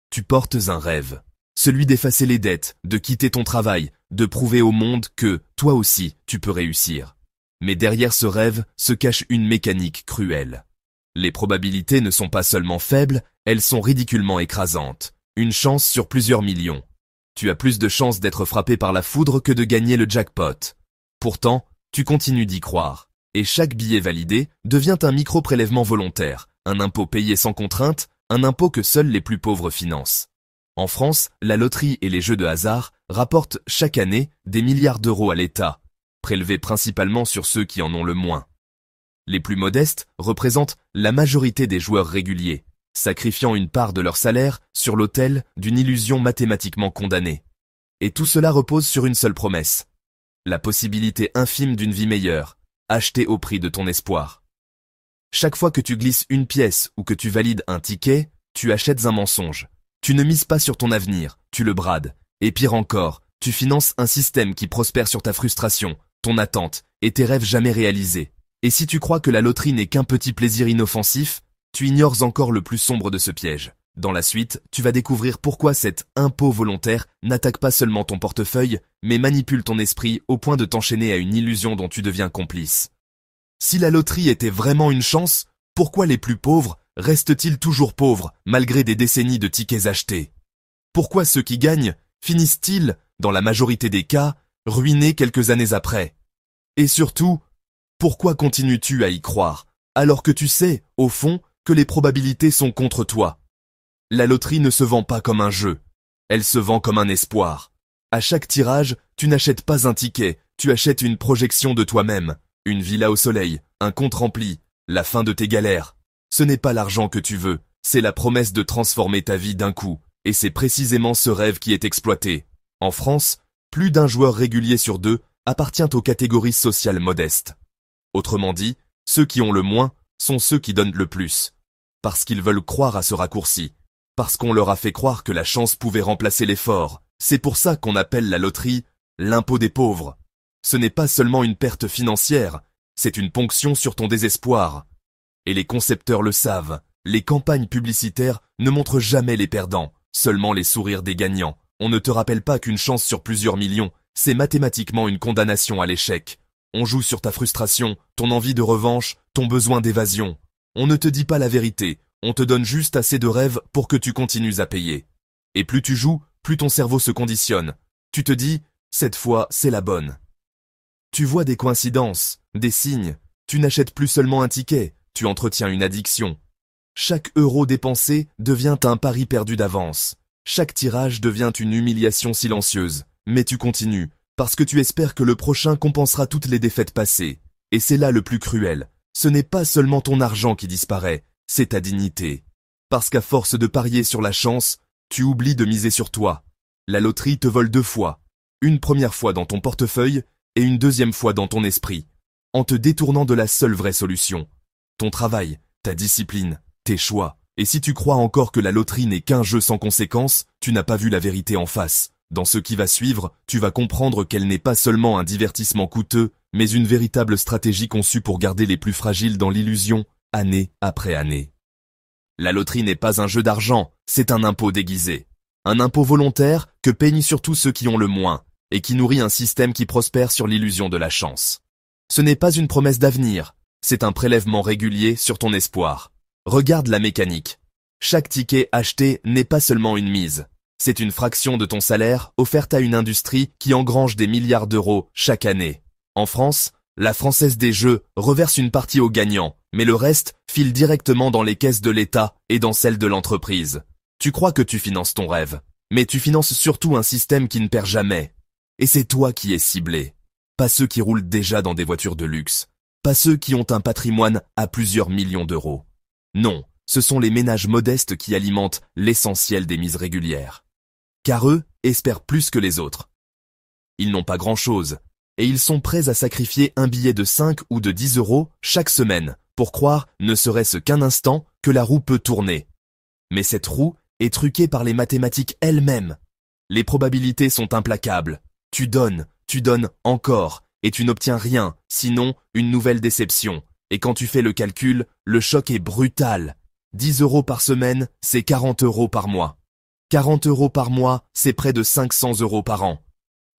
Tu portes un rêve. Celui d'effacer les dettes, de quitter ton travail, de prouver au monde que, toi aussi, tu peux réussir. Mais derrière ce rêve se cache une mécanique cruelle. Les probabilités ne sont pas seulement faibles, elles sont ridiculement écrasantes. Une chance sur plusieurs millions. Tu as plus de chances d'être frappé par la foudre que de gagner le jackpot. Pourtant, tu continues d'y croire. Et chaque billet validé devient un micro-prélèvement volontaire, un impôt payé sans contrainte, un impôt que seuls les plus pauvres financent. En France, la loterie et les jeux de hasard rapportent chaque année des milliards d'euros à l'État, prélevés principalement sur ceux qui en ont le moins. Les plus modestes représentent la majorité des joueurs réguliers, sacrifiant une part de leur salaire sur l'autel d'une illusion mathématiquement condamnée. Et tout cela repose sur une seule promesse. La possibilité infime d'une vie meilleure, achetée au prix de ton espoir. Chaque fois que tu glisses une pièce ou que tu valides un ticket, tu achètes un mensonge. Tu ne mises pas sur ton avenir, tu le brades. Et pire encore, tu finances un système qui prospère sur ta frustration, ton attente et tes rêves jamais réalisés. Et si tu crois que la loterie n'est qu'un petit plaisir inoffensif, tu ignores encore le plus sombre de ce piège. Dans la suite, tu vas découvrir pourquoi cet impôt volontaire n'attaque pas seulement ton portefeuille, mais manipule ton esprit au point de t'enchaîner à une illusion dont tu deviens complice. Si la loterie était vraiment une chance, pourquoi les plus pauvres restent-ils toujours pauvres malgré des décennies de tickets achetés? Pourquoi ceux qui gagnent finissent-ils, dans la majorité des cas, ruinés quelques années après? Et surtout, pourquoi continues-tu à y croire, alors que tu sais, au fond, que les probabilités sont contre toi? La loterie ne se vend pas comme un jeu, elle se vend comme un espoir. À chaque tirage, tu n'achètes pas un ticket, tu achètes une projection de toi-même, une villa au soleil, un compte rempli, la fin de tes galères. Ce n'est pas l'argent que tu veux, c'est la promesse de transformer ta vie d'un coup, et c'est précisément ce rêve qui est exploité. En France, plus d'un joueur régulier sur deux appartient aux catégories sociales modestes. Autrement dit, ceux qui ont le moins sont ceux qui donnent le plus. Parce qu'ils veulent croire à ce raccourci. Parce qu'on leur a fait croire que la chance pouvait remplacer l'effort. C'est pour ça qu'on appelle la loterie l'impôt des pauvres. Ce n'est pas seulement une perte financière, c'est une ponction sur ton désespoir. Et les concepteurs le savent, les campagnes publicitaires ne montrent jamais les perdants, seulement les sourires des gagnants. On ne te rappelle pas qu'une chance sur plusieurs millions, c'est mathématiquement une condamnation à l'échec. On joue sur ta frustration, ton envie de revanche, ton besoin d'évasion. On ne te dit pas la vérité, on te donne juste assez de rêves pour que tu continues à payer. Et plus tu joues, plus ton cerveau se conditionne. Tu te dis, cette fois, c'est la bonne. Tu vois des coïncidences, des signes. Tu n'achètes plus seulement un ticket, tu entretiens une addiction. Chaque euro dépensé devient un pari perdu d'avance. Chaque tirage devient une humiliation silencieuse. Mais tu continues, parce que tu espères que le prochain compensera toutes les défaites passées. Et c'est là le plus cruel. Ce n'est pas seulement ton argent qui disparaît, c'est ta dignité. Parce qu'à force de parier sur la chance, tu oublies de miser sur toi. La loterie te vole 2 fois. Une première fois dans ton portefeuille et une deuxième fois dans ton esprit. En te détournant de la seule vraie solution. Ton travail, ta discipline, tes choix. Et si tu crois encore que la loterie n'est qu'un jeu sans conséquences, tu n'as pas vu la vérité en face. Dans ce qui va suivre, tu vas comprendre qu'elle n'est pas seulement un divertissement coûteux, mais une véritable stratégie conçue pour garder les plus fragiles dans l'illusion, année après année. La loterie n'est pas un jeu d'argent, c'est un impôt déguisé. Un impôt volontaire que peignent surtout ceux qui ont le moins, et qui nourrit un système qui prospère sur l'illusion de la chance. Ce n'est pas une promesse d'avenir, c'est un prélèvement régulier sur ton espoir. Regarde la mécanique. Chaque ticket acheté n'est pas seulement une mise. C'est une fraction de ton salaire offerte à une industrie qui engrange des milliards d'euros chaque année. En France, la Française des Jeux reverse une partie aux gagnants, mais le reste file directement dans les caisses de l'État et dans celles de l'entreprise. Tu crois que tu finances ton rêve, mais tu finances surtout un système qui ne perd jamais. Et c'est toi qui es ciblé. Pas ceux qui roulent déjà dans des voitures de luxe. Pas ceux qui ont un patrimoine à plusieurs millions d'euros. Non, ce sont les ménages modestes qui alimentent l'essentiel des mises régulières. Car eux espèrent plus que les autres. Ils n'ont pas grand-chose, et ils sont prêts à sacrifier un billet de 5 ou de 10 euros chaque semaine pour croire, ne serait-ce qu'un instant, que la roue peut tourner. Mais cette roue est truquée par les mathématiques elles-mêmes. Les probabilités sont implacables. Tu donnes encore, et tu n'obtiens rien, sinon une nouvelle déception. Et quand tu fais le calcul, le choc est brutal. 10 euros par semaine, c'est 40 euros par mois. 40 euros par mois, c'est près de 500 euros par an.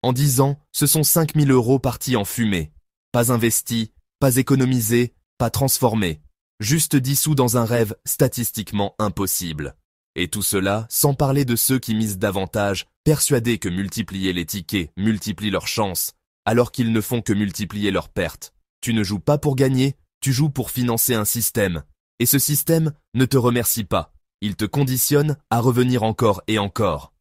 En 10 ans, ce sont 5000 euros partis en fumée. Pas investis, pas économisés, pas transformés. Juste dissous dans un rêve statistiquement impossible. Et tout cela sans parler de ceux qui misent davantage, persuadés que multiplier les tickets multiplie leurs chances, alors qu'ils ne font que multiplier leurs pertes. Tu ne joues pas pour gagner, tu joues pour financer un système. Et ce système ne te remercie pas. Il te conditionne à revenir encore et encore.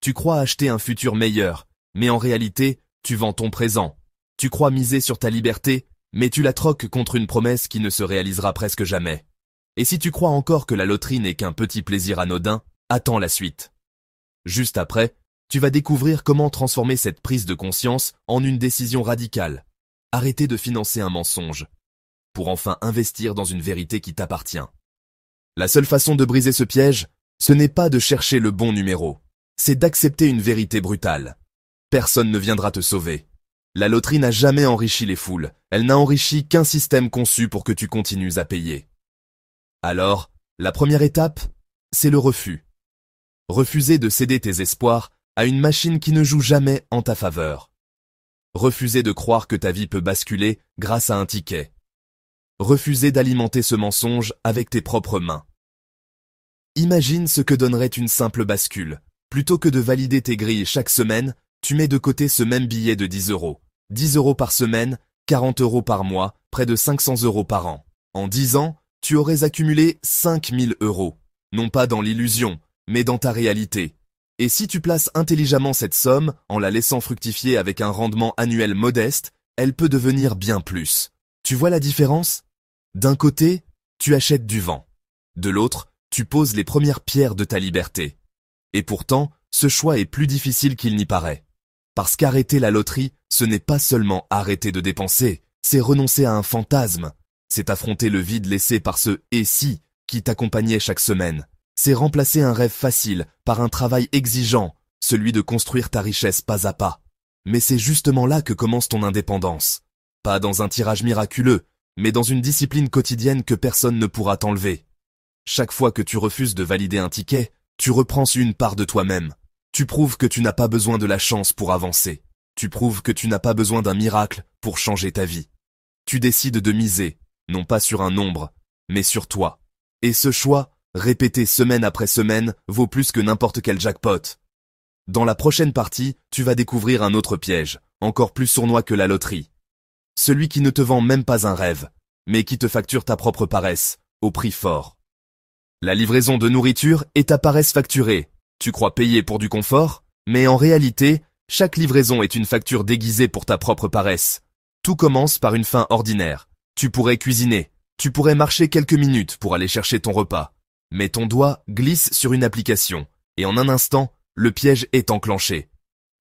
Tu crois acheter un futur meilleur, mais en réalité, tu vends ton présent. Tu crois miser sur ta liberté, mais tu la troques contre une promesse qui ne se réalisera presque jamais. Et si tu crois encore que la loterie n'est qu'un petit plaisir anodin, attends la suite. Juste après, tu vas découvrir comment transformer cette prise de conscience en une décision radicale. Arrêter de financer un mensonge, pour enfin investir dans une vérité qui t'appartient. La seule façon de briser ce piège, ce n'est pas de chercher le bon numéro, c'est d'accepter une vérité brutale. Personne ne viendra te sauver. La loterie n'a jamais enrichi les foules, elle n'a enrichi qu'un système conçu pour que tu continues à payer. Alors, la première étape, c'est le refus. Refuser de céder tes espoirs à une machine qui ne joue jamais en ta faveur. Refuser de croire que ta vie peut basculer grâce à un ticket. Refuser d'alimenter ce mensonge avec tes propres mains. Imagine ce que donnerait une simple bascule. Plutôt que de valider tes grilles chaque semaine, tu mets de côté ce même billet de 10 euros. 10 euros par semaine, 40 euros par mois, près de 500 euros par an. En 10 ans, tu aurais accumulé 5000 euros. Non pas dans l'illusion, mais dans ta réalité. Et si tu places intelligemment cette somme, en la laissant fructifier avec un rendement annuel modeste, elle peut devenir bien plus. Tu vois la différence? D'un côté, tu achètes du vent. De l'autre, tu poses les premières pierres de ta liberté. Et pourtant, ce choix est plus difficile qu'il n'y paraît. Parce qu'arrêter la loterie, ce n'est pas seulement arrêter de dépenser, c'est renoncer à un fantasme. C'est affronter le vide laissé par ce « et si » qui t'accompagnait chaque semaine. C'est remplacer un rêve facile par un travail exigeant, celui de construire ta richesse pas à pas. Mais c'est justement là que commence ton indépendance. Pas dans un tirage miraculeux, mais dans une discipline quotidienne que personne ne pourra t'enlever. Chaque fois que tu refuses de valider un ticket, tu reprends une part de toi-même. Tu prouves que tu n'as pas besoin de la chance pour avancer. Tu prouves que tu n'as pas besoin d'un miracle pour changer ta vie. Tu décides de miser, non pas sur un nombre, mais sur toi. Et ce choix, répété semaine après semaine, vaut plus que n'importe quel jackpot. Dans la prochaine partie, tu vas découvrir un autre piège, encore plus sournois que la loterie. Celui qui ne te vend même pas un rêve, mais qui te facture ta propre paresse, au prix fort. La livraison de nourriture est ta paresse facturée. Tu crois payer pour du confort, mais en réalité, chaque livraison est une facture déguisée pour ta propre paresse. Tout commence par une faim ordinaire. Tu pourrais cuisiner, tu pourrais marcher quelques minutes pour aller chercher ton repas. Mais ton doigt glisse sur une application, et en un instant, le piège est enclenché.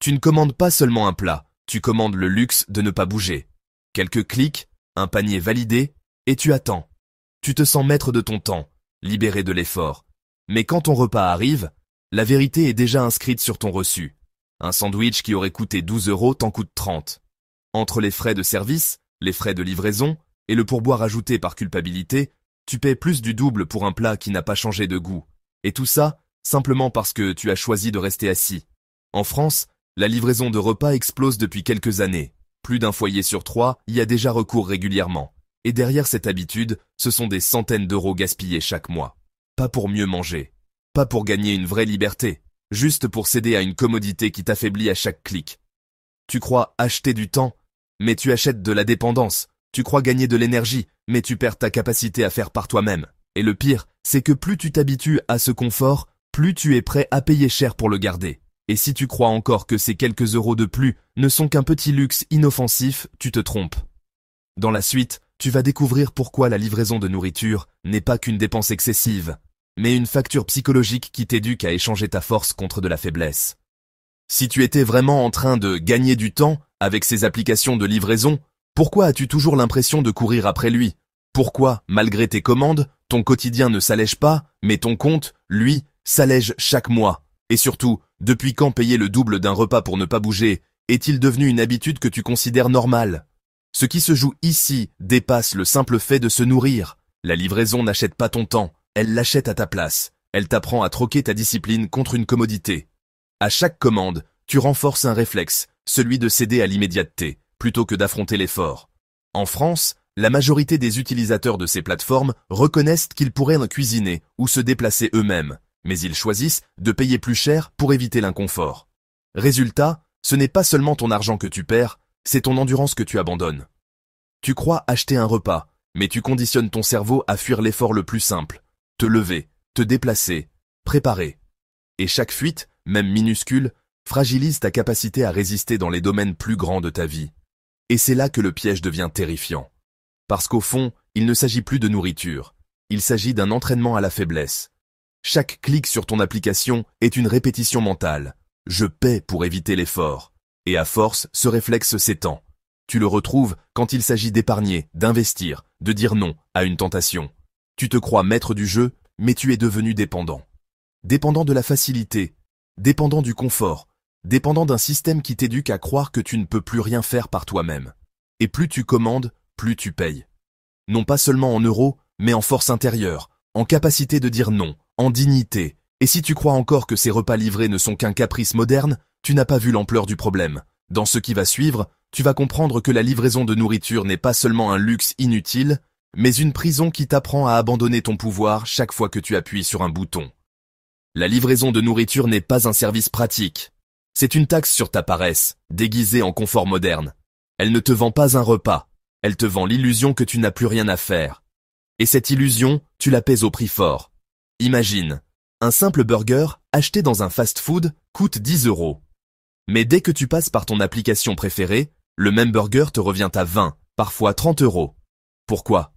Tu ne commandes pas seulement un plat, tu commandes le luxe de ne pas bouger. Quelques clics, un panier validé, et tu attends. Tu te sens maître de ton temps, libéré de l'effort. Mais quand ton repas arrive, la vérité est déjà inscrite sur ton reçu. Un sandwich qui aurait coûté 12 € t'en coûte 30. Entre les frais de service, les frais de livraison et le pourboire ajouté par culpabilité, tu paies plus du double pour un plat qui n'a pas changé de goût. Et tout ça, simplement parce que tu as choisi de rester assis. En France, la livraison de repas explose depuis quelques années. Plus d'un foyer sur 3 y a déjà recours régulièrement. Et derrière cette habitude, ce sont des centaines d'euros gaspillés chaque mois. Pas pour mieux manger. Pas pour gagner une vraie liberté. Juste pour céder à une commodité qui t'affaiblit à chaque clic. Tu crois acheter du temps, mais tu achètes de la dépendance. Tu crois gagner de l'énergie, mais tu perds ta capacité à faire par toi-même. Et le pire, c'est que plus tu t'habitues à ce confort, plus tu es prêt à payer cher pour le garder. Et si tu crois encore que ces quelques euros de plus ne sont qu'un petit luxe inoffensif, tu te trompes. Dans la suite, tu vas découvrir pourquoi la livraison de nourriture n'est pas qu'une dépense excessive, mais une facture psychologique qui t'éduque à échanger ta force contre de la faiblesse. Si tu étais vraiment en train de gagner du temps avec ces applications de livraison, pourquoi as-tu toujours l'impression de courir après lui? Pourquoi, malgré tes commandes, ton quotidien ne s'allège pas, mais ton compte, lui, s'allège chaque mois? Et surtout, depuis quand payer le double d'un repas pour ne pas bouger est-il devenu une habitude que tu considères normale? Ce qui se joue ici dépasse le simple fait de se nourrir. La livraison n'achète pas ton temps, elle l'achète à ta place. Elle t'apprend à troquer ta discipline contre une commodité. À chaque commande, tu renforces un réflexe, celui de céder à l'immédiateté, plutôt que d'affronter l'effort. En France, la majorité des utilisateurs de ces plateformes reconnaissent qu'ils pourraient cuisiner ou se déplacer eux-mêmes, mais ils choisissent de payer plus cher pour éviter l'inconfort. Résultat, ce n'est pas seulement ton argent que tu perds, c'est ton endurance que tu abandonnes. Tu crois acheter un repas, mais tu conditionnes ton cerveau à fuir l'effort le plus simple, te lever, te déplacer, préparer. Et chaque fuite, même minuscule, fragilise ta capacité à résister dans les domaines plus grands de ta vie. Et c'est là que le piège devient terrifiant. Parce qu'au fond, il ne s'agit plus de nourriture, il s'agit d'un entraînement à la faiblesse. Chaque clic sur ton application est une répétition mentale. Je paie pour éviter l'effort. Et à force, ce réflexe s'étend. Tu le retrouves quand il s'agit d'épargner, d'investir, de dire non à une tentation. Tu te crois maître du jeu, mais tu es devenu dépendant. Dépendant de la facilité, dépendant du confort, dépendant d'un système qui t'éduque à croire que tu ne peux plus rien faire par toi-même. Et plus tu commandes, plus tu payes. Non pas seulement en euros, mais en force intérieure, en capacité de dire non, en dignité. Et si tu crois encore que ces repas livrés ne sont qu'un caprice moderne, tu n'as pas vu l'ampleur du problème. Dans ce qui va suivre, tu vas comprendre que la livraison de nourriture n'est pas seulement un luxe inutile, mais une prison qui t'apprend à abandonner ton pouvoir chaque fois que tu appuies sur un bouton. La livraison de nourriture n'est pas un service pratique. C'est une taxe sur ta paresse, déguisée en confort moderne. Elle ne te vend pas un repas, elle te vend l'illusion que tu n'as plus rien à faire. Et cette illusion, tu la paies au prix fort. Imagine, un simple burger acheté dans un fast-food coûte 10 €. Mais dès que tu passes par ton application préférée, le même burger te revient à 20, parfois 30 €. Pourquoi?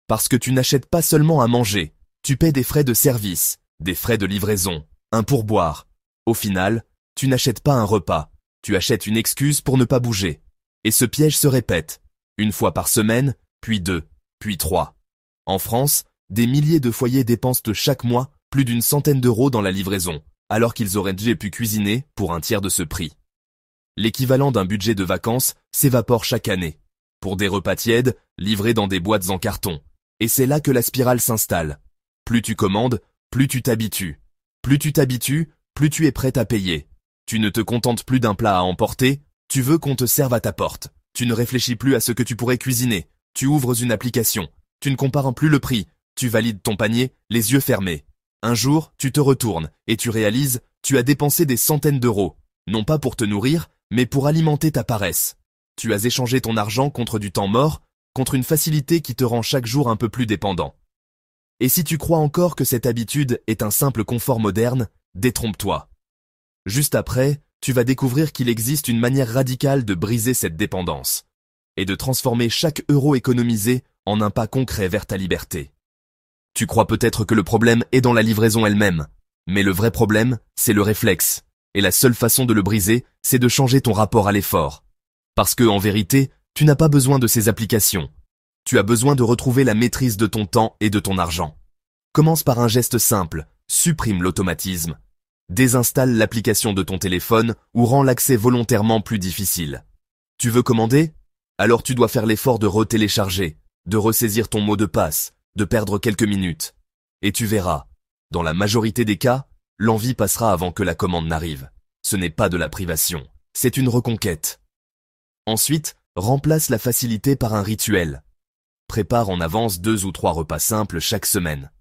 Parce que tu n'achètes pas seulement à manger, tu paies des frais de service, des frais de livraison, un pourboire. Au final, tu n'achètes pas un repas, tu achètes une excuse pour ne pas bouger. Et ce piège se répète, une fois par semaine, puis 2, puis 3. En France, des milliers de foyers dépensent chaque mois plus d'une centaine d'euros dans la livraison, alors qu'ils auraient déjà pu cuisiner pour un tiers de ce prix. L'équivalent d'un budget de vacances s'évapore chaque année, pour des repas tièdes livrés dans des boîtes en carton. Et c'est là que la spirale s'installe. Plus tu commandes, plus tu t'habitues. Plus tu t'habitues, plus tu es prêt à payer. Tu ne te contentes plus d'un plat à emporter, tu veux qu'on te serve à ta porte. Tu ne réfléchis plus à ce que tu pourrais cuisiner. Tu ouvres une application. Tu ne compares plus le prix. Tu valides ton panier, les yeux fermés. Un jour, tu te retournes et tu réalises, tu as dépensé des centaines d'euros, non pas pour te nourrir, mais pour alimenter ta paresse. Tu as échangé ton argent contre du temps mort, contre une facilité qui te rend chaque jour un peu plus dépendant. Et si tu crois encore que cette habitude est un simple confort moderne, détrompe-toi. Juste après, tu vas découvrir qu'il existe une manière radicale de briser cette dépendance et de transformer chaque euro économisé en un pas concret vers ta liberté. Tu crois peut-être que le problème est dans la livraison elle-même, mais le vrai problème, c'est le réflexe. Et la seule façon de le briser, c'est de changer ton rapport à l'effort. Parce que, en vérité, tu n'as pas besoin de ces applications. Tu as besoin de retrouver la maîtrise de ton temps et de ton argent. Commence par un geste simple, supprime l'automatisme. Désinstalle l'application de ton téléphone ou rends l'accès volontairement plus difficile. Tu veux commander? Alors tu dois faire l'effort de retélécharger, de ressaisir ton mot de passe, de perdre quelques minutes. Et tu verras, dans la majorité des cas, l'envie passera avant que la commande n'arrive. Ce n'est pas de la privation, c'est une reconquête. Ensuite, remplace la facilité par un rituel. Prépare en avance 2 ou 3 repas simples chaque semaine.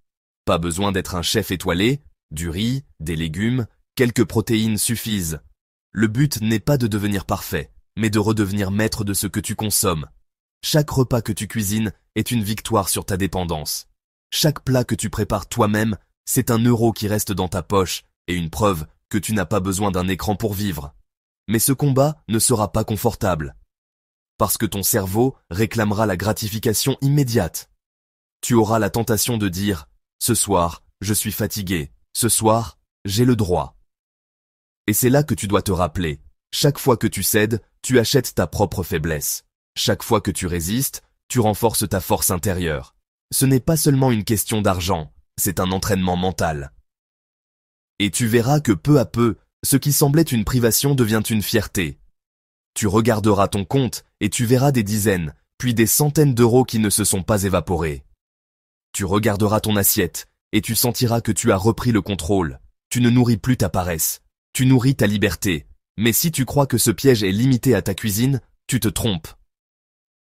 Pas besoin d'être un chef étoilé, du riz, des légumes, quelques protéines suffisent. Le but n'est pas de devenir parfait, mais de redevenir maître de ce que tu consommes. Chaque repas que tu cuisines est une victoire sur ta dépendance. Chaque plat que tu prépares toi-même, c'est un euro qui reste dans ta poche et une preuve que tu n'as pas besoin d'un écran pour vivre. Mais ce combat ne sera pas confortable. Parce que ton cerveau réclamera la gratification immédiate. Tu auras la tentation de dire « Ce soir, je suis fatigué. Ce soir, j'ai le droit. » Et c'est là que tu dois te rappeler. Chaque fois que tu cèdes, tu achètes ta propre faiblesse. Chaque fois que tu résistes, tu renforces ta force intérieure. Ce n'est pas seulement une question d'argent, c'est un entraînement mental. Et tu verras que peu à peu, ce qui semblait une privation devient une fierté. Tu regarderas ton compte et tu verras des dizaines, puis des centaines d'euros qui ne se sont pas évaporés. Tu regarderas ton assiette et tu sentiras que tu as repris le contrôle. Tu ne nourris plus ta paresse, tu nourris ta liberté. Mais si tu crois que ce piège est limité à ta cuisine, tu te trompes.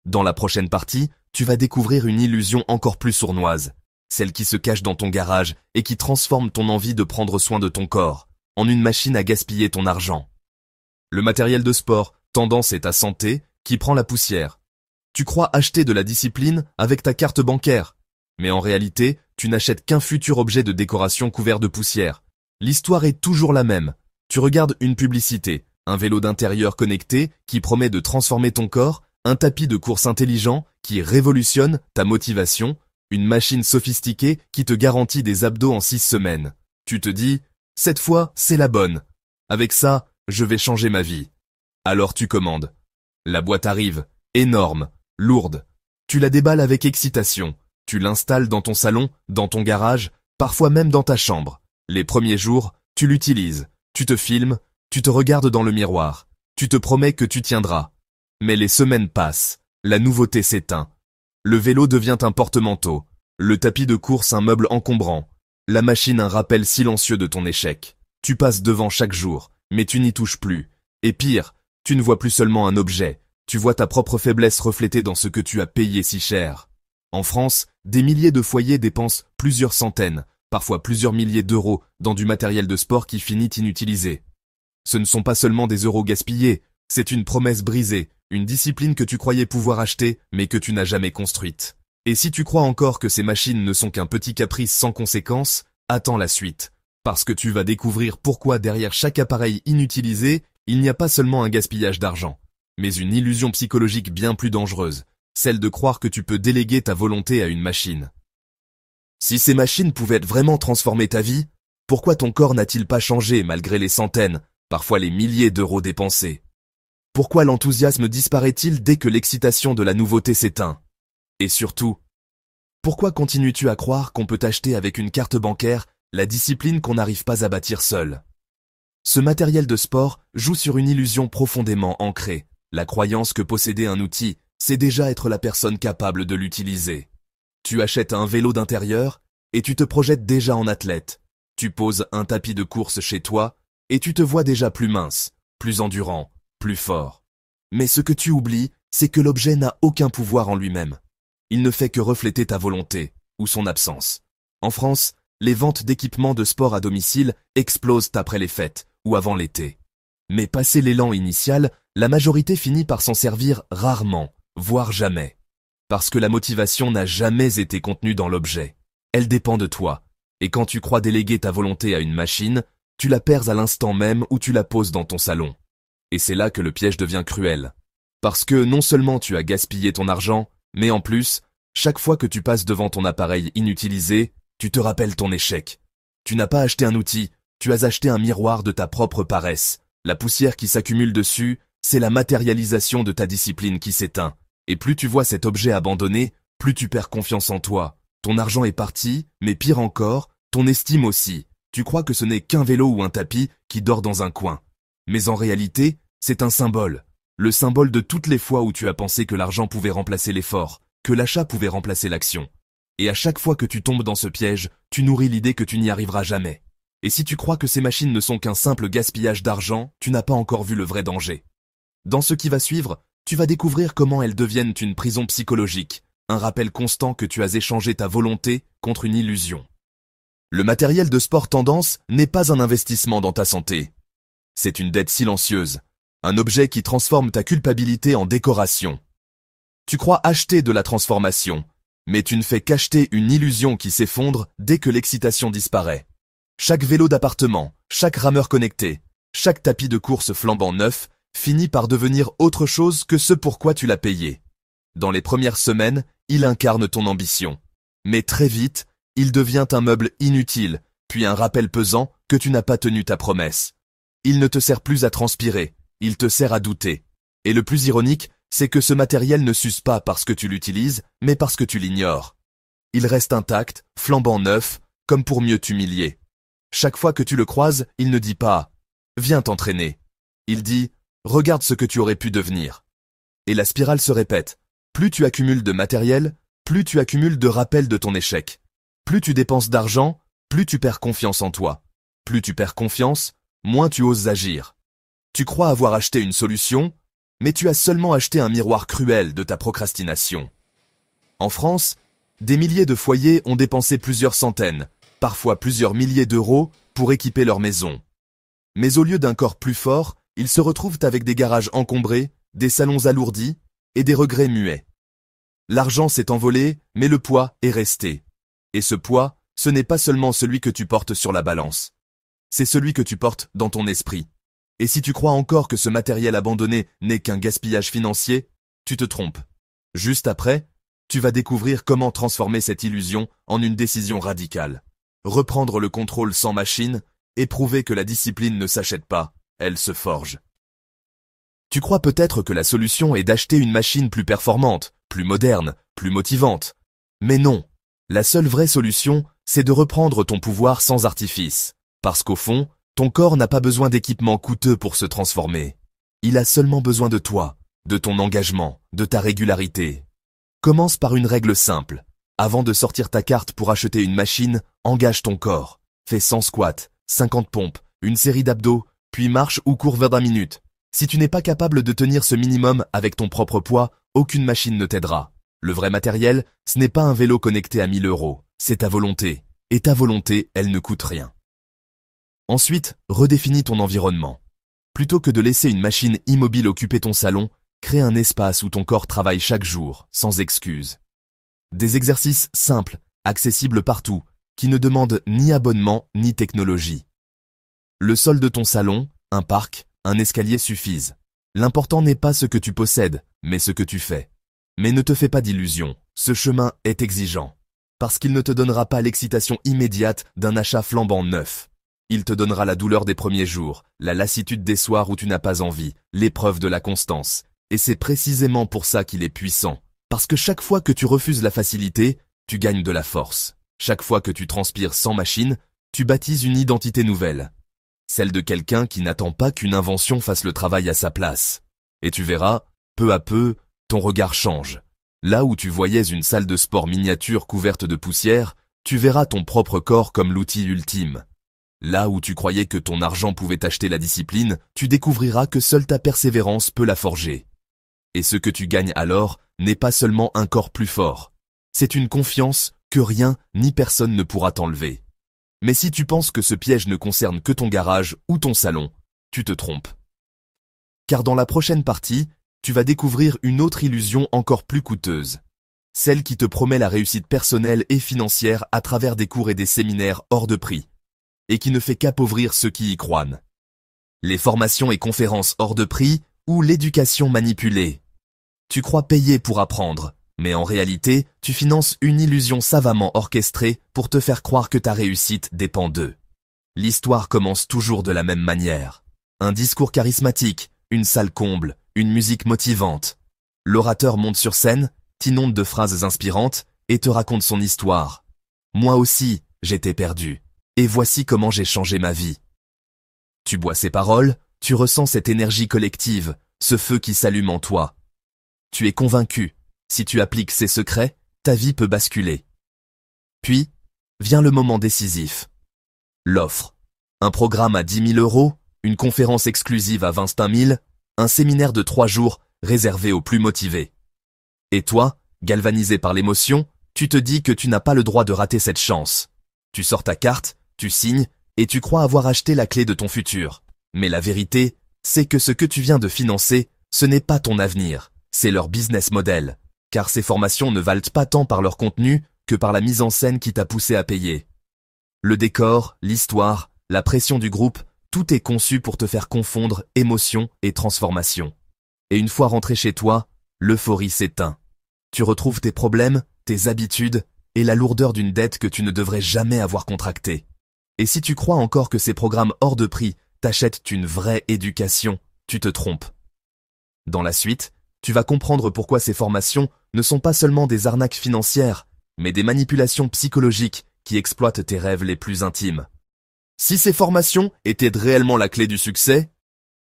Dans la prochaine partie, tu vas découvrir une illusion encore plus sournoise, celle qui se cache dans ton garage et qui transforme ton envie de prendre soin de ton corps en une machine à gaspiller ton argent. Le matériel de sport, tendance est ta santé, qui prend la poussière. Tu crois acheter de la discipline avec ta carte bancaire, mais en réalité, tu n'achètes qu'un futur objet de décoration couvert de poussière. L'histoire est toujours la même. Tu regardes une publicité, un vélo d'intérieur connecté qui promet de transformer ton corps, un tapis de course intelligent qui révolutionne ta motivation, une machine sophistiquée qui te garantit des abdos en 6 semaines. Tu te dis, cette fois, c'est la bonne. Avec ça, je vais changer ma vie. Alors tu commandes. La boîte arrive, énorme, lourde. Tu la déballes avec excitation. Tu l'installes dans ton salon, dans ton garage, parfois même dans ta chambre. Les premiers jours, tu l'utilises. Tu te filmes, tu te regardes dans le miroir. Tu te promets que tu tiendras. Mais les semaines passent. La nouveauté s'éteint. Le vélo devient un porte-manteau. Le tapis de course un meuble encombrant. La machine un rappel silencieux de ton échec. Tu passes devant chaque jour, mais tu n'y touches plus. Et pire, tu ne vois plus seulement un objet. Tu vois ta propre faiblesse reflétée dans ce que tu as payé si cher. En France, des milliers de foyers dépensent plusieurs centaines, parfois plusieurs milliers d'euros dans du matériel de sport qui finit inutilisé. Ce ne sont pas seulement des euros gaspillés, c'est une promesse brisée, une discipline que tu croyais pouvoir acheter, mais que tu n'as jamais construite. Et si tu crois encore que ces machines ne sont qu'un petit caprice sans conséquence, attends la suite. Parce que tu vas découvrir pourquoi derrière chaque appareil inutilisé, il n'y a pas seulement un gaspillage d'argent, mais une illusion psychologique bien plus dangereuse, celle de croire que tu peux déléguer ta volonté à une machine. Si ces machines pouvaient vraiment transformer ta vie, pourquoi ton corps n'a-t-il pas changé malgré les centaines, parfois les milliers d'euros dépensés? Pourquoi l'enthousiasme disparaît-il dès que l'excitation de la nouveauté s'éteint? Et surtout, pourquoi continues-tu à croire qu'on peut acheter avec une carte bancaire la discipline qu'on n'arrive pas à bâtir seul? Ce matériel de sport joue sur une illusion profondément ancrée, la croyance que posséder un outil, c'est déjà être la personne capable de l'utiliser. Tu achètes un vélo d'intérieur et tu te projettes déjà en athlète. Tu poses un tapis de course chez toi et tu te vois déjà plus mince, plus endurant, plus fort. Mais ce que tu oublies, c'est que l'objet n'a aucun pouvoir en lui-même. Il ne fait que refléter ta volonté ou son absence. En France, les ventes d'équipements de sport à domicile explosent après les fêtes ou avant l'été. Mais passé l'élan initial, la majorité finit par s'en servir rarement, voire jamais. Parce que la motivation n'a jamais été contenue dans l'objet. Elle dépend de toi. Et quand tu crois déléguer ta volonté à une machine, tu la perds à l'instant même où tu la poses dans ton salon. Et c'est là que le piège devient cruel. Parce que non seulement tu as gaspillé ton argent, mais en plus, chaque fois que tu passes devant ton appareil inutilisé, tu te rappelles ton échec. Tu n'as pas acheté un outil, tu as acheté un miroir de ta propre paresse. La poussière qui s'accumule dessus, c'est la matérialisation de ta discipline qui s'éteint. Et plus tu vois cet objet abandonné, plus tu perds confiance en toi. Ton argent est parti, mais pire encore, ton estime aussi. Tu crois que ce n'est qu'un vélo ou un tapis qui dort dans un coin. Mais en réalité, c'est un symbole. Le symbole de toutes les fois où tu as pensé que l'argent pouvait remplacer l'effort, que l'achat pouvait remplacer l'action. Et à chaque fois que tu tombes dans ce piège, tu nourris l'idée que tu n'y arriveras jamais. Et si tu crois que ces machines ne sont qu'un simple gaspillage d'argent, tu n'as pas encore vu le vrai danger. Dans ce qui va suivre, tu vas découvrir comment elles deviennent une prison psychologique, un rappel constant que tu as échangé ta volonté contre une illusion. Le matériel de sport tendance n'est pas un investissement dans ta santé. C'est une dette silencieuse, un objet qui transforme ta culpabilité en décoration. Tu crois acheter de la transformation, mais tu ne fais qu'acheter une illusion qui s'effondre dès que l'excitation disparaît. Chaque vélo d'appartement, chaque rameur connecté, chaque tapis de course flambant neuf finit par devenir autre chose que ce pourquoi tu l'as payé. Dans les premières semaines, il incarne ton ambition. Mais très vite, il devient un meuble inutile, puis un rappel pesant que tu n'as pas tenu ta promesse. Il ne te sert plus à transpirer, il te sert à douter. Et le plus ironique, c'est que ce matériel ne s'use pas parce que tu l'utilises, mais parce que tu l'ignores. Il reste intact, flambant neuf, comme pour mieux t'humilier. Chaque fois que tu le croises, il ne dit pas « Viens t'entraîner ». Il dit « Regarde ce que tu aurais pu devenir ». Et la spirale se répète. Plus tu accumules de matériel, plus tu accumules de rappels de ton échec. Plus tu dépenses d'argent, plus tu perds confiance en toi. Plus tu perds confiance, moins tu oses agir. Tu crois avoir acheté une solution, mais tu as seulement acheté un miroir cruel de ta procrastination. En France, des milliers de foyers ont dépensé plusieurs centaines, parfois plusieurs milliers d'euros pour équiper leur maison. Mais au lieu d'un corps plus fort, ils se retrouvent avec des garages encombrés, des salons alourdis et des regrets muets. L'argent s'est envolé, mais le poids est resté. Et ce poids, ce n'est pas seulement celui que tu portes sur la balance. C'est celui que tu portes dans ton esprit. Et si tu crois encore que ce matériel abandonné n'est qu'un gaspillage financier, tu te trompes. Juste après, tu vas découvrir comment transformer cette illusion en une décision radicale. Reprendre le contrôle sans machine et prouver que la discipline ne s'achète pas, elle se forge. Tu crois peut-être que la solution est d'acheter une machine plus performante, plus moderne, plus motivante. Mais non, la seule vraie solution, c'est de reprendre ton pouvoir sans artifice. Parce qu'au fond, ton corps n'a pas besoin d'équipements coûteux pour se transformer. Il a seulement besoin de toi, de ton engagement, de ta régularité. Commence par une règle simple. Avant de sortir ta carte pour acheter une machine, engage ton corps. Fais 100 squats, 50 pompes, une série d'abdos, puis marche ou cours 20 minutes. Si tu n'es pas capable de tenir ce minimum avec ton propre poids, aucune machine ne t'aidera. Le vrai matériel, ce n'est pas un vélo connecté à 1000 €, c'est ta volonté. Et ta volonté, elle ne coûte rien. Ensuite, redéfinis ton environnement. Plutôt que de laisser une machine immobile occuper ton salon, crée un espace où ton corps travaille chaque jour, sans excuse. Des exercices simples, accessibles partout, qui ne demandent ni abonnement ni technologie. Le sol de ton salon, un parc, un escalier suffisent. L'important n'est pas ce que tu possèdes, mais ce que tu fais. Mais ne te fais pas d'illusions, ce chemin est exigeant. Parce qu'il ne te donnera pas l'excitation immédiate d'un achat flambant neuf. Il te donnera la douleur des premiers jours, la lassitude des soirs où tu n'as pas envie, l'épreuve de la constance. Et c'est précisément pour ça qu'il est puissant. Parce que chaque fois que tu refuses la facilité, tu gagnes de la force. Chaque fois que tu transpires sans machine, tu baptises une identité nouvelle. Celle de quelqu'un qui n'attend pas qu'une invention fasse le travail à sa place. Et tu verras, peu à peu, ton regard change. Là où tu voyais une salle de sport miniature couverte de poussière, tu verras ton propre corps comme l'outil ultime. Là où tu croyais que ton argent pouvait acheter la discipline, tu découvriras que seule ta persévérance peut la forger. Et ce que tu gagnes alors n'est pas seulement un corps plus fort. C'est une confiance que rien ni personne ne pourra t'enlever. Mais si tu penses que ce piège ne concerne que ton garage ou ton salon, tu te trompes. Car dans la prochaine partie, tu vas découvrir une autre illusion encore plus coûteuse. Celle qui te promet la réussite personnelle et financière à travers des cours et des séminaires hors de prix. Et qui ne fait qu'appauvrir ceux qui y croient. Les formations et conférences hors de prix ou l'éducation manipulée. Tu crois payer pour apprendre, mais en réalité, tu finances une illusion savamment orchestrée pour te faire croire que ta réussite dépend d'eux. L'histoire commence toujours de la même manière. Un discours charismatique, une salle comble, une musique motivante. L'orateur monte sur scène, t'inonde de phrases inspirantes et te raconte son histoire. Moi aussi, j'étais perdu. Et voici comment j'ai changé ma vie. Tu bois ces paroles, tu ressens cette énergie collective, ce feu qui s'allume en toi. Tu es convaincu, si tu appliques ces secrets, ta vie peut basculer. Puis, vient le moment décisif. L'offre. Un programme à 10 000 €, une conférence exclusive à 25 000, un séminaire de 3 jours réservé aux plus motivés. Et toi, galvanisé par l'émotion, tu te dis que tu n'as pas le droit de rater cette chance. Tu sors ta carte, tu signes, et tu crois avoir acheté la clé de ton futur. Mais la vérité, c'est que ce que tu viens de financer, ce n'est pas ton avenir, c'est leur business model. Car ces formations ne valent pas tant par leur contenu que par la mise en scène qui t'a poussé à payer. Le décor, l'histoire, la pression du groupe, tout est conçu pour te faire confondre émotion et transformation. Et une fois rentré chez toi, l'euphorie s'éteint. Tu retrouves tes problèmes, tes habitudes et la lourdeur d'une dette que tu ne devrais jamais avoir contractée. Et si tu crois encore que ces programmes hors de prix t'achètent une vraie éducation, tu te trompes. Dans la suite, tu vas comprendre pourquoi ces formations ne sont pas seulement des arnaques financières, mais des manipulations psychologiques qui exploitent tes rêves les plus intimes. Si ces formations étaient réellement la clé du succès,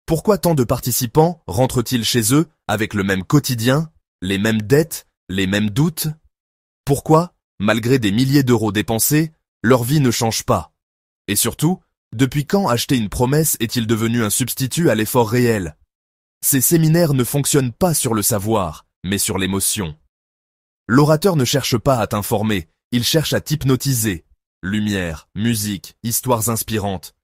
pourquoi tant de participants rentrent-ils chez eux avec le même quotidien, les mêmes dettes, les mêmes doutes? Pourquoi, malgré des milliers d'euros dépensés, leur vie ne change pas? Et surtout, depuis quand acheter une promesse est-il devenu un substitut à l'effort réel? Ces séminaires ne fonctionnent pas sur le savoir, mais sur l'émotion. L'orateur ne cherche pas à t'informer, il cherche à t'hypnotiser. Lumière, musique, histoires inspirantes.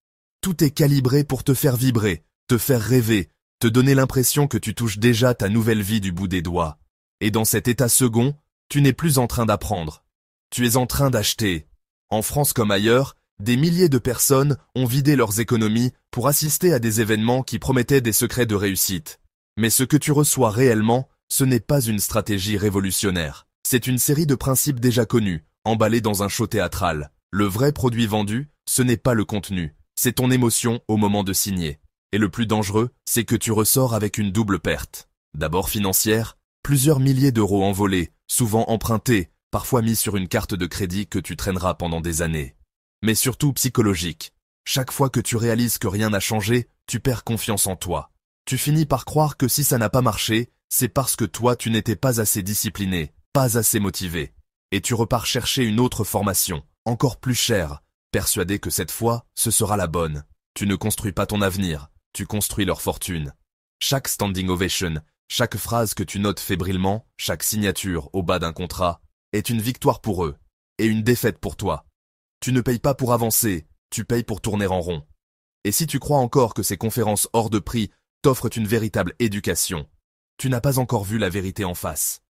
Tout est calibré pour te faire vibrer, te faire rêver, te donner l'impression que tu touches déjà ta nouvelle vie du bout des doigts. Et dans cet état second, tu n'es plus en train d'apprendre. Tu es en train d'acheter. En France comme ailleurs, des milliers de personnes ont vidé leurs économies pour assister à des événements qui promettaient des secrets de réussite. Mais ce que tu reçois réellement, ce n'est pas une stratégie révolutionnaire. C'est une série de principes déjà connus, emballés dans un show théâtral. Le vrai produit vendu, ce n'est pas le contenu, c'est ton émotion au moment de signer. Et le plus dangereux, c'est que tu ressors avec une double perte. D'abord financière, plusieurs milliers d'euros envolés, souvent empruntés, parfois mis sur une carte de crédit que tu traîneras pendant des années. Mais surtout psychologique. Chaque fois que tu réalises que rien n'a changé, tu perds confiance en toi. Tu finis par croire que si ça n'a pas marché, c'est parce que toi tu n'étais pas assez discipliné, pas assez motivé. Et tu repars chercher une autre formation, encore plus chère, persuadé que cette fois, ce sera la bonne. Tu ne construis pas ton avenir, tu construis leur fortune. Chaque standing ovation, chaque phrase que tu notes fébrilement, chaque signature au bas d'un contrat, est une victoire pour eux, et une défaite pour toi. Tu ne payes pas pour avancer, tu payes pour tourner en rond. Et si tu crois encore que ces conférences hors de prix t'offrent une véritable éducation, tu n'as pas encore vu la vérité en face.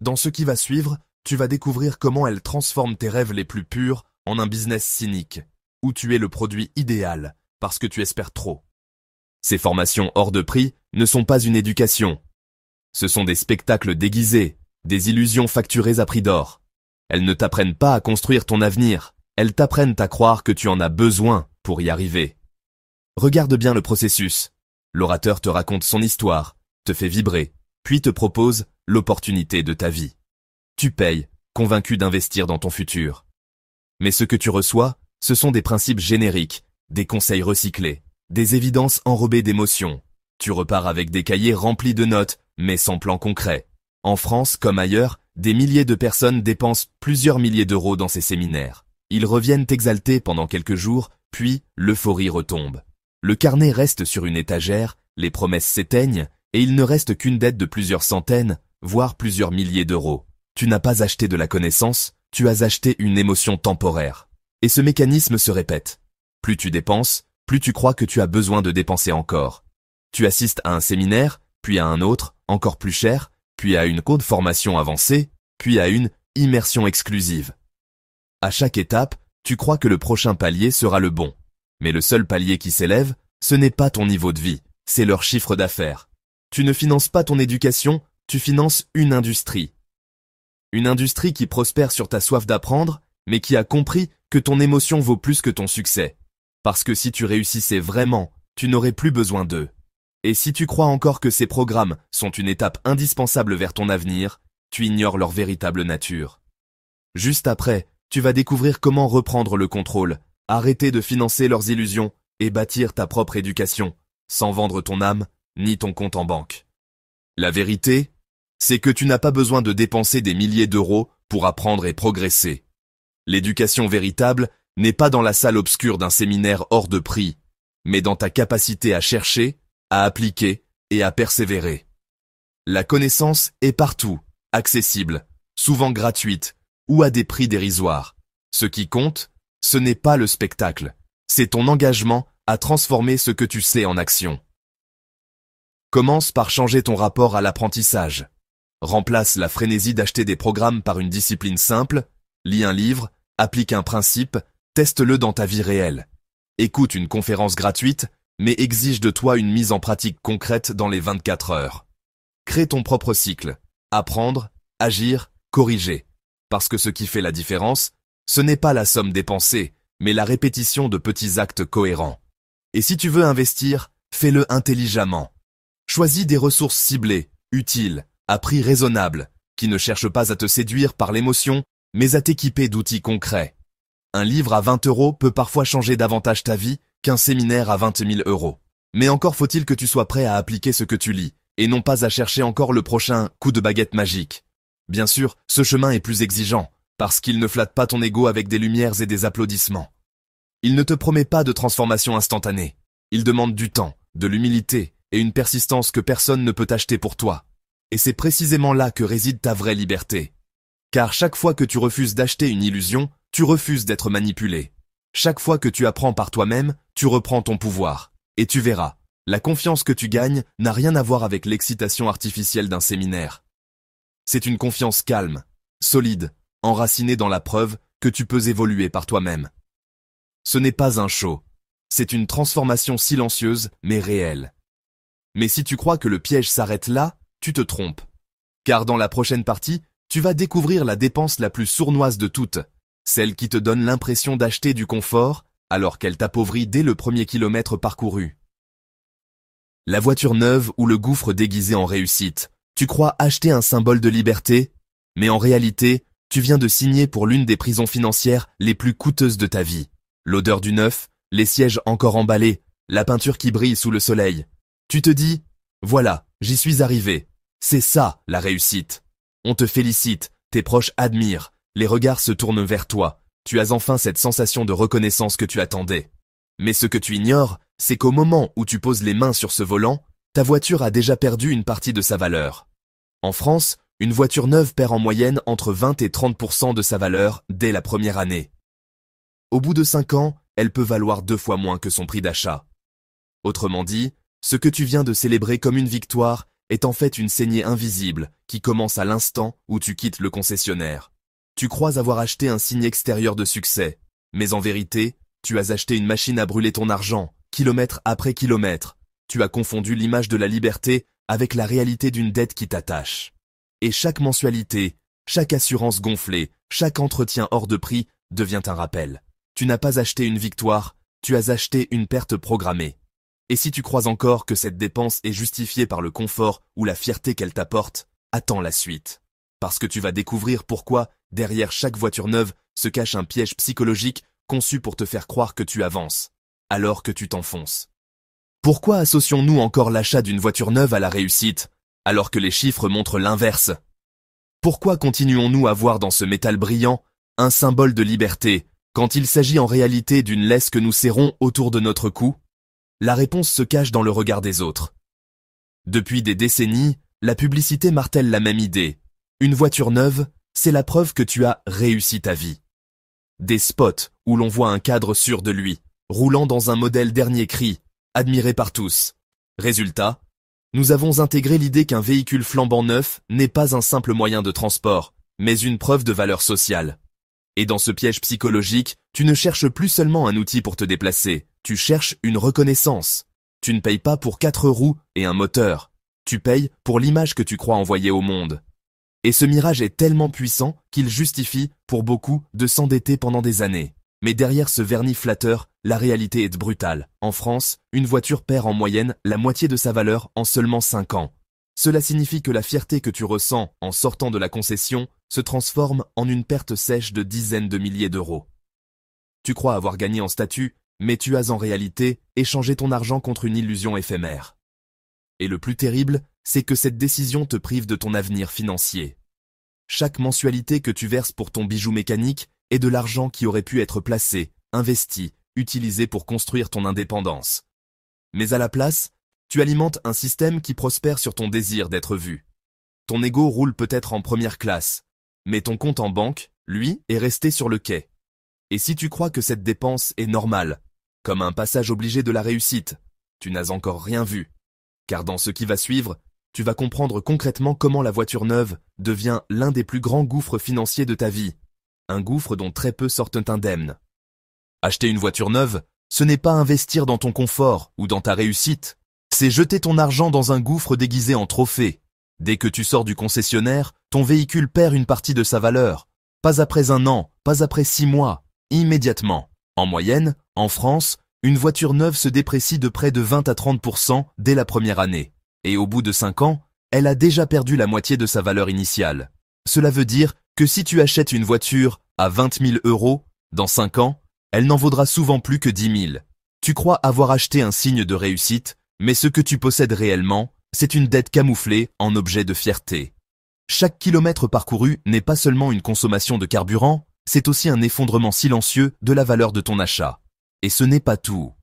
Dans ce qui va suivre, tu vas découvrir comment elles transforment tes rêves les plus purs en un business cynique, où tu es le produit idéal, parce que tu espères trop. Ces formations hors de prix ne sont pas une éducation. Ce sont des spectacles déguisés, des illusions facturées à prix d'or. Elles ne t'apprennent pas à construire ton avenir, elles t'apprennent à croire que tu en as besoin pour y arriver. Regarde bien le processus. L'orateur te raconte son histoire, te fait vibrer, puis te propose l'opportunité de ta vie. Tu payes, convaincu d'investir dans ton futur. Mais ce que tu reçois, ce sont des principes génériques, des conseils recyclés, des évidences enrobées d'émotions. Tu repars avec des cahiers remplis de notes, mais sans plan concret. En France, comme ailleurs, des milliers de personnes dépensent plusieurs milliers d'euros dans ces séminaires. Ils reviennent exaltés pendant quelques jours, puis l'euphorie retombe. Le carnet reste sur une étagère, les promesses s'éteignent, et il ne reste qu'une dette de plusieurs centaines, voire plusieurs milliers d'euros. Tu n'as pas acheté de la connaissance, tu as acheté une émotion temporaire. Et ce mécanisme se répète. Plus tu dépenses, plus tu crois que tu as besoin de dépenser encore. Tu assistes à un séminaire, puis à un autre, encore plus cher, puis à une cour de formation avancée, puis à une immersion exclusive. À chaque étape, tu crois que le prochain palier sera le bon. Mais le seul palier qui s'élève, ce n'est pas ton niveau de vie, c'est leur chiffre d'affaires. Tu ne finances pas ton éducation, tu finances une industrie. Une industrie qui prospère sur ta soif d'apprendre, mais qui a compris que ton émotion vaut plus que ton succès. Parce que si tu réussissais vraiment, tu n'aurais plus besoin d'eux. Et si tu crois encore que ces programmes sont une étape indispensable vers ton avenir, tu ignores leur véritable nature. Juste après, tu vas découvrir comment reprendre le contrôle, arrêter de financer leurs illusions et bâtir ta propre éducation, sans vendre ton âme ni ton compte en banque. La vérité, c'est que tu n'as pas besoin de dépenser des milliers d'euros pour apprendre et progresser. L'éducation véritable n'est pas dans la salle obscure d'un séminaire hors de prix, mais dans ta capacité à chercher, à appliquer et à persévérer. La connaissance est partout, accessible, souvent gratuite, ou à des prix dérisoires. Ce qui compte, ce n'est pas le spectacle, c'est ton engagement à transformer ce que tu sais en action. Commence par changer ton rapport à l'apprentissage. Remplace la frénésie d'acheter des programmes par une discipline simple, lis un livre, applique un principe, teste-le dans ta vie réelle. Écoute une conférence gratuite, mais exige de toi une mise en pratique concrète dans les 24 heures. Crée ton propre cycle. Apprendre, agir, corriger. Parce que ce qui fait la différence, ce n'est pas la somme dépensée, mais la répétition de petits actes cohérents. Et si tu veux investir, fais-le intelligemment. Choisis des ressources ciblées, utiles, à prix raisonnable, qui ne cherchent pas à te séduire par l'émotion, mais à t'équiper d'outils concrets. Un livre à 20 € peut parfois changer davantage ta vie qu'un séminaire à 20 000 €. Mais encore faut-il que tu sois prêt à appliquer ce que tu lis, et non pas à chercher encore le prochain coup de baguette magique. Bien sûr, ce chemin est plus exigeant, parce qu'il ne flatte pas ton ego avec des lumières et des applaudissements. Il ne te promet pas de transformation instantanée. Il demande du temps, de l'humilité et une persistance que personne ne peut acheter pour toi. Et c'est précisément là que réside ta vraie liberté. Car chaque fois que tu refuses d'acheter une illusion, tu refuses d'être manipulé. Chaque fois que tu apprends par toi-même, tu reprends ton pouvoir. Et tu verras, la confiance que tu gagnes n'a rien à voir avec l'excitation artificielle d'un séminaire. C'est une confiance calme, solide, enracinée dans la preuve que tu peux évoluer par toi-même. Ce n'est pas un show, c'est une transformation silencieuse mais réelle. Mais si tu crois que le piège s'arrête là, tu te trompes. Car dans la prochaine partie, tu vas découvrir la dépense la plus sournoise de toutes, celle qui te donne l'impression d'acheter du confort, alors qu'elle t'appauvrit dès le premier kilomètre parcouru. La voiture neuve ou le gouffre déguisé en réussite. Tu crois acheter un symbole de liberté, mais en réalité, tu viens de signer pour l'une des prisons financières les plus coûteuses de ta vie. L'odeur du neuf, les sièges encore emballés, la peinture qui brille sous le soleil. Tu te dis, voilà, j'y suis arrivé. C'est ça, la réussite. On te félicite, tes proches admirent, les regards se tournent vers toi. Tu as enfin cette sensation de reconnaissance que tu attendais. Mais ce que tu ignores, c'est qu'au moment où tu poses les mains sur ce volant, ta voiture a déjà perdu une partie de sa valeur. En France, une voiture neuve perd en moyenne entre 20 et 30% de sa valeur dès la première année. Au bout de 5 ans, elle peut valoir 2 fois moins que son prix d'achat. Autrement dit, ce que tu viens de célébrer comme une victoire est en fait une saignée invisible qui commence à l'instant où tu quittes le concessionnaire. Tu crois avoir acheté un signe extérieur de succès, mais en vérité, tu as acheté une machine à brûler ton argent, kilomètre après kilomètre. Tu as confondu l'image de la liberté avec la réalité d'une dette qui t'attache. Et chaque mensualité, chaque assurance gonflée, chaque entretien hors de prix devient un rappel. Tu n'as pas acheté une victoire, tu as acheté une perte programmée. Et si tu crois encore que cette dépense est justifiée par le confort ou la fierté qu'elle t'apporte, attends la suite. Parce que tu vas découvrir pourquoi, derrière chaque voiture neuve, se cache un piège psychologique conçu pour te faire croire que tu avances, alors que tu t'enfonces. Pourquoi associons-nous encore l'achat d'une voiture neuve à la réussite, alors que les chiffres montrent l'inverse? Pourquoi continuons-nous à voir dans ce métal brillant un symbole de liberté, quand il s'agit en réalité d'une laisse que nous serrons autour de notre cou? La réponse se cache dans le regard des autres. Depuis des décennies, la publicité martèle la même idée. Une voiture neuve, c'est la preuve que tu as réussi ta vie. des spots où l'on voit un cadre sûr de lui, roulant dans un modèle dernier cri, admiré par tous. Résultat, nous avons intégré l'idée qu'un véhicule flambant neuf n'est pas un simple moyen de transport, mais une preuve de valeur sociale. Et dans ce piège psychologique, tu ne cherches plus seulement un outil pour te déplacer, tu cherches une reconnaissance. Tu ne payes pas pour 4 roues et un moteur, tu payes pour l'image que tu crois envoyer au monde. Et ce mirage est tellement puissant qu'il justifie, pour beaucoup, de s'endetter pendant des années. Mais derrière ce vernis flatteur, la réalité est brutale. En France, une voiture perd en moyenne la moitié de sa valeur en seulement 5 ans. Cela signifie que la fierté que tu ressens en sortant de la concession se transforme en une perte sèche de dizaines de milliers d'euros. Tu crois avoir gagné en statut, mais tu as en réalité échangé ton argent contre une illusion éphémère. Et le plus terrible, c'est que cette décision te prive de ton avenir financier. Chaque mensualité que tu verses pour ton bijou mécanique est de l'argent qui aurait pu être placé, investi, utilisé pour construire ton indépendance. Mais à la place, tu alimentes un système qui prospère sur ton désir d'être vu. Ton ego roule peut-être en première classe, mais ton compte en banque, lui, est resté sur le quai. Et si tu crois que cette dépense est normale, comme un passage obligé de la réussite, tu n'as encore rien vu. Car dans ce qui va suivre, tu vas comprendre concrètement comment la voiture neuve devient l'un des plus grands gouffres financiers de ta vie. Un gouffre dont très peu sortent indemnes. Acheter une voiture neuve, ce n'est pas investir dans ton confort ou dans ta réussite. C'est jeter ton argent dans un gouffre déguisé en trophée. Dès que tu sors du concessionnaire, ton véhicule perd une partie de sa valeur. Pas après 1 an, pas après 6 mois, immédiatement. En moyenne, en France, une voiture neuve se déprécie de près de 20 à 30% dès la première année. Et au bout de 5 ans, elle a déjà perdu la moitié de sa valeur initiale. Cela veut dire que si tu achètes une voiture à 20 000 euros, dans 5 ans, elle n'en vaudra souvent plus que 10 000. Tu crois avoir acheté un signe de réussite, mais ce que tu possèdes réellement, c'est une dette camouflée en objet de fierté. Chaque kilomètre parcouru n'est pas seulement une consommation de carburant, c'est aussi un effondrement silencieux de la valeur de ton achat. Et ce n'est pas tout.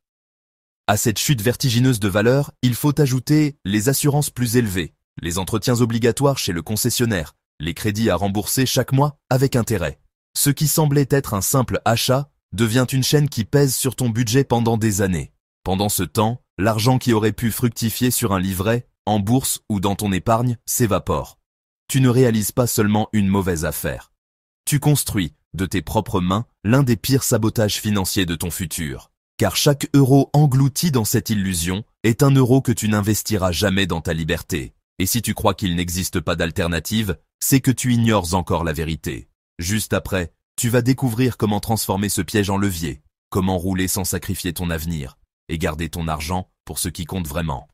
À cette chute vertigineuse de valeur, il faut ajouter les assurances plus élevées, les entretiens obligatoires chez le concessionnaire, les crédits à rembourser chaque mois avec intérêt. Ce qui semblait être un simple achat devient une chaîne qui pèse sur ton budget pendant des années. Pendant ce temps, l'argent qui aurait pu fructifier sur un livret, en bourse ou dans ton épargne, s'évapore. Tu ne réalises pas seulement une mauvaise affaire. Tu construis, de tes propres mains, l'un des pires sabotages financiers de ton futur. Car chaque euro englouti dans cette illusion est un euro que tu n'investiras jamais dans ta liberté. Et si tu crois qu'il n'existe pas d'alternative, c'est que tu ignores encore la vérité. Juste après, tu vas découvrir comment transformer ce piège en levier, comment rouler sans sacrifier ton avenir, et garder ton argent pour ce qui compte vraiment.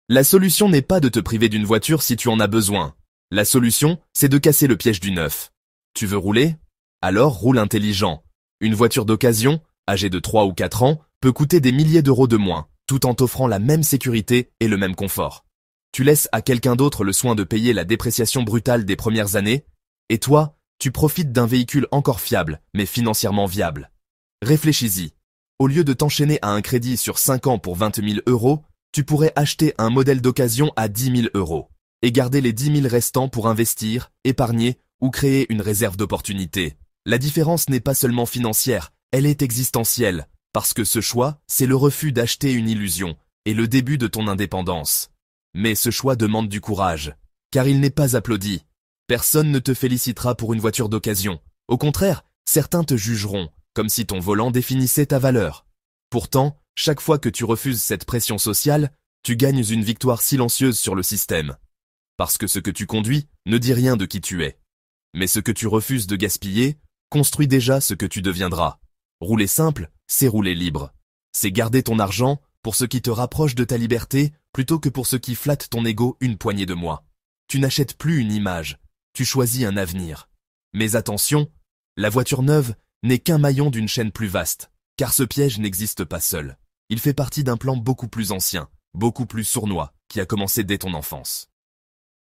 La solution n'est pas de te priver d'une voiture si tu en as besoin. La solution, c'est de casser le piège du neuf. Tu veux rouler? Alors roule intelligent. Une voiture d'occasion, âgée de 3 ou 4 ans, peut coûter des milliers d'euros de moins, tout en t'offrant la même sécurité et le même confort. Tu laisses à quelqu'un d'autre le soin de payer la dépréciation brutale des premières années, et toi, tu profites d'un véhicule encore fiable, mais financièrement viable. Réfléchis-y. Au lieu de t'enchaîner à un crédit sur 5 ans pour 20 000 euros, tu pourrais acheter un modèle d'occasion à 10 000 euros, et garder les 10 000 restants pour investir, épargner ou créer une réserve d'opportunité. La différence n'est pas seulement financière, elle est existentielle, parce que ce choix, c'est le refus d'acheter une illusion, et le début de ton indépendance. Mais ce choix demande du courage, car il n'est pas applaudi. Personne ne te félicitera pour une voiture d'occasion. Au contraire, certains te jugeront, comme si ton volant définissait ta valeur. Pourtant, chaque fois que tu refuses cette pression sociale, tu gagnes une victoire silencieuse sur le système. Parce que ce que tu conduis ne dit rien de qui tu es. Mais ce que tu refuses de gaspiller, construit déjà ce que tu deviendras. Rouler simple, c'est rouler libre. C'est garder ton argent pour ce qui te rapproche de ta liberté plutôt que pour ce qui flatte ton ego une poignée de mois. Tu n'achètes plus une image, tu choisis un avenir. Mais attention, la voiture neuve n'est qu'un maillon d'une chaîne plus vaste, car ce piège n'existe pas seul. Il fait partie d'un plan beaucoup plus ancien, beaucoup plus sournois, qui a commencé dès ton enfance.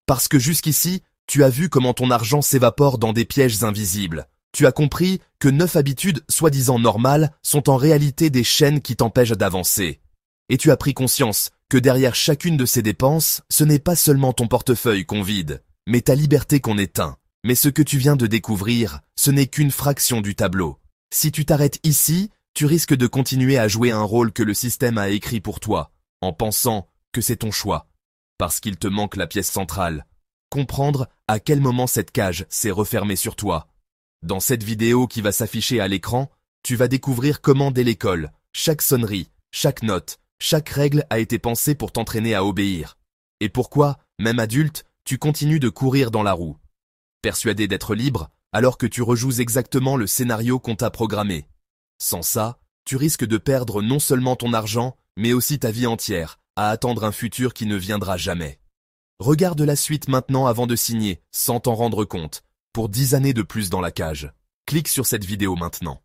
Parce que jusqu'ici, tu as vu comment ton argent s'évapore dans des pièges invisibles. Tu as compris que 9 habitudes soi-disant normales sont en réalité des chaînes qui t'empêchent d'avancer. Et tu as pris conscience que derrière chacune de ces dépenses, ce n'est pas seulement ton portefeuille qu'on vide, mais ta liberté qu'on éteint. Mais ce que tu viens de découvrir, ce n'est qu'une fraction du tableau. Si tu t'arrêtes ici, tu risques de continuer à jouer un rôle que le système a écrit pour toi, en pensant que c'est ton choix, parce qu'il te manque la pièce centrale. Comprendre à quel moment cette cage s'est refermée sur toi. Dans cette vidéo qui va s'afficher à l'écran, tu vas découvrir comment dès l'école, chaque sonnerie, chaque note, chaque règle a été pensée pour t'entraîner à obéir. Et pourquoi, même adulte, tu continues de courir dans la roue. Persuadé d'être libre, alors que tu rejoues exactement le scénario qu'on t'a programmé. Sans ça, tu risques de perdre non seulement ton argent, mais aussi ta vie entière, à attendre un futur qui ne viendra jamais. Regarde la suite maintenant avant de signer, sans t'en rendre compte, pour 10 années de plus dans la cage. Clique sur cette vidéo maintenant.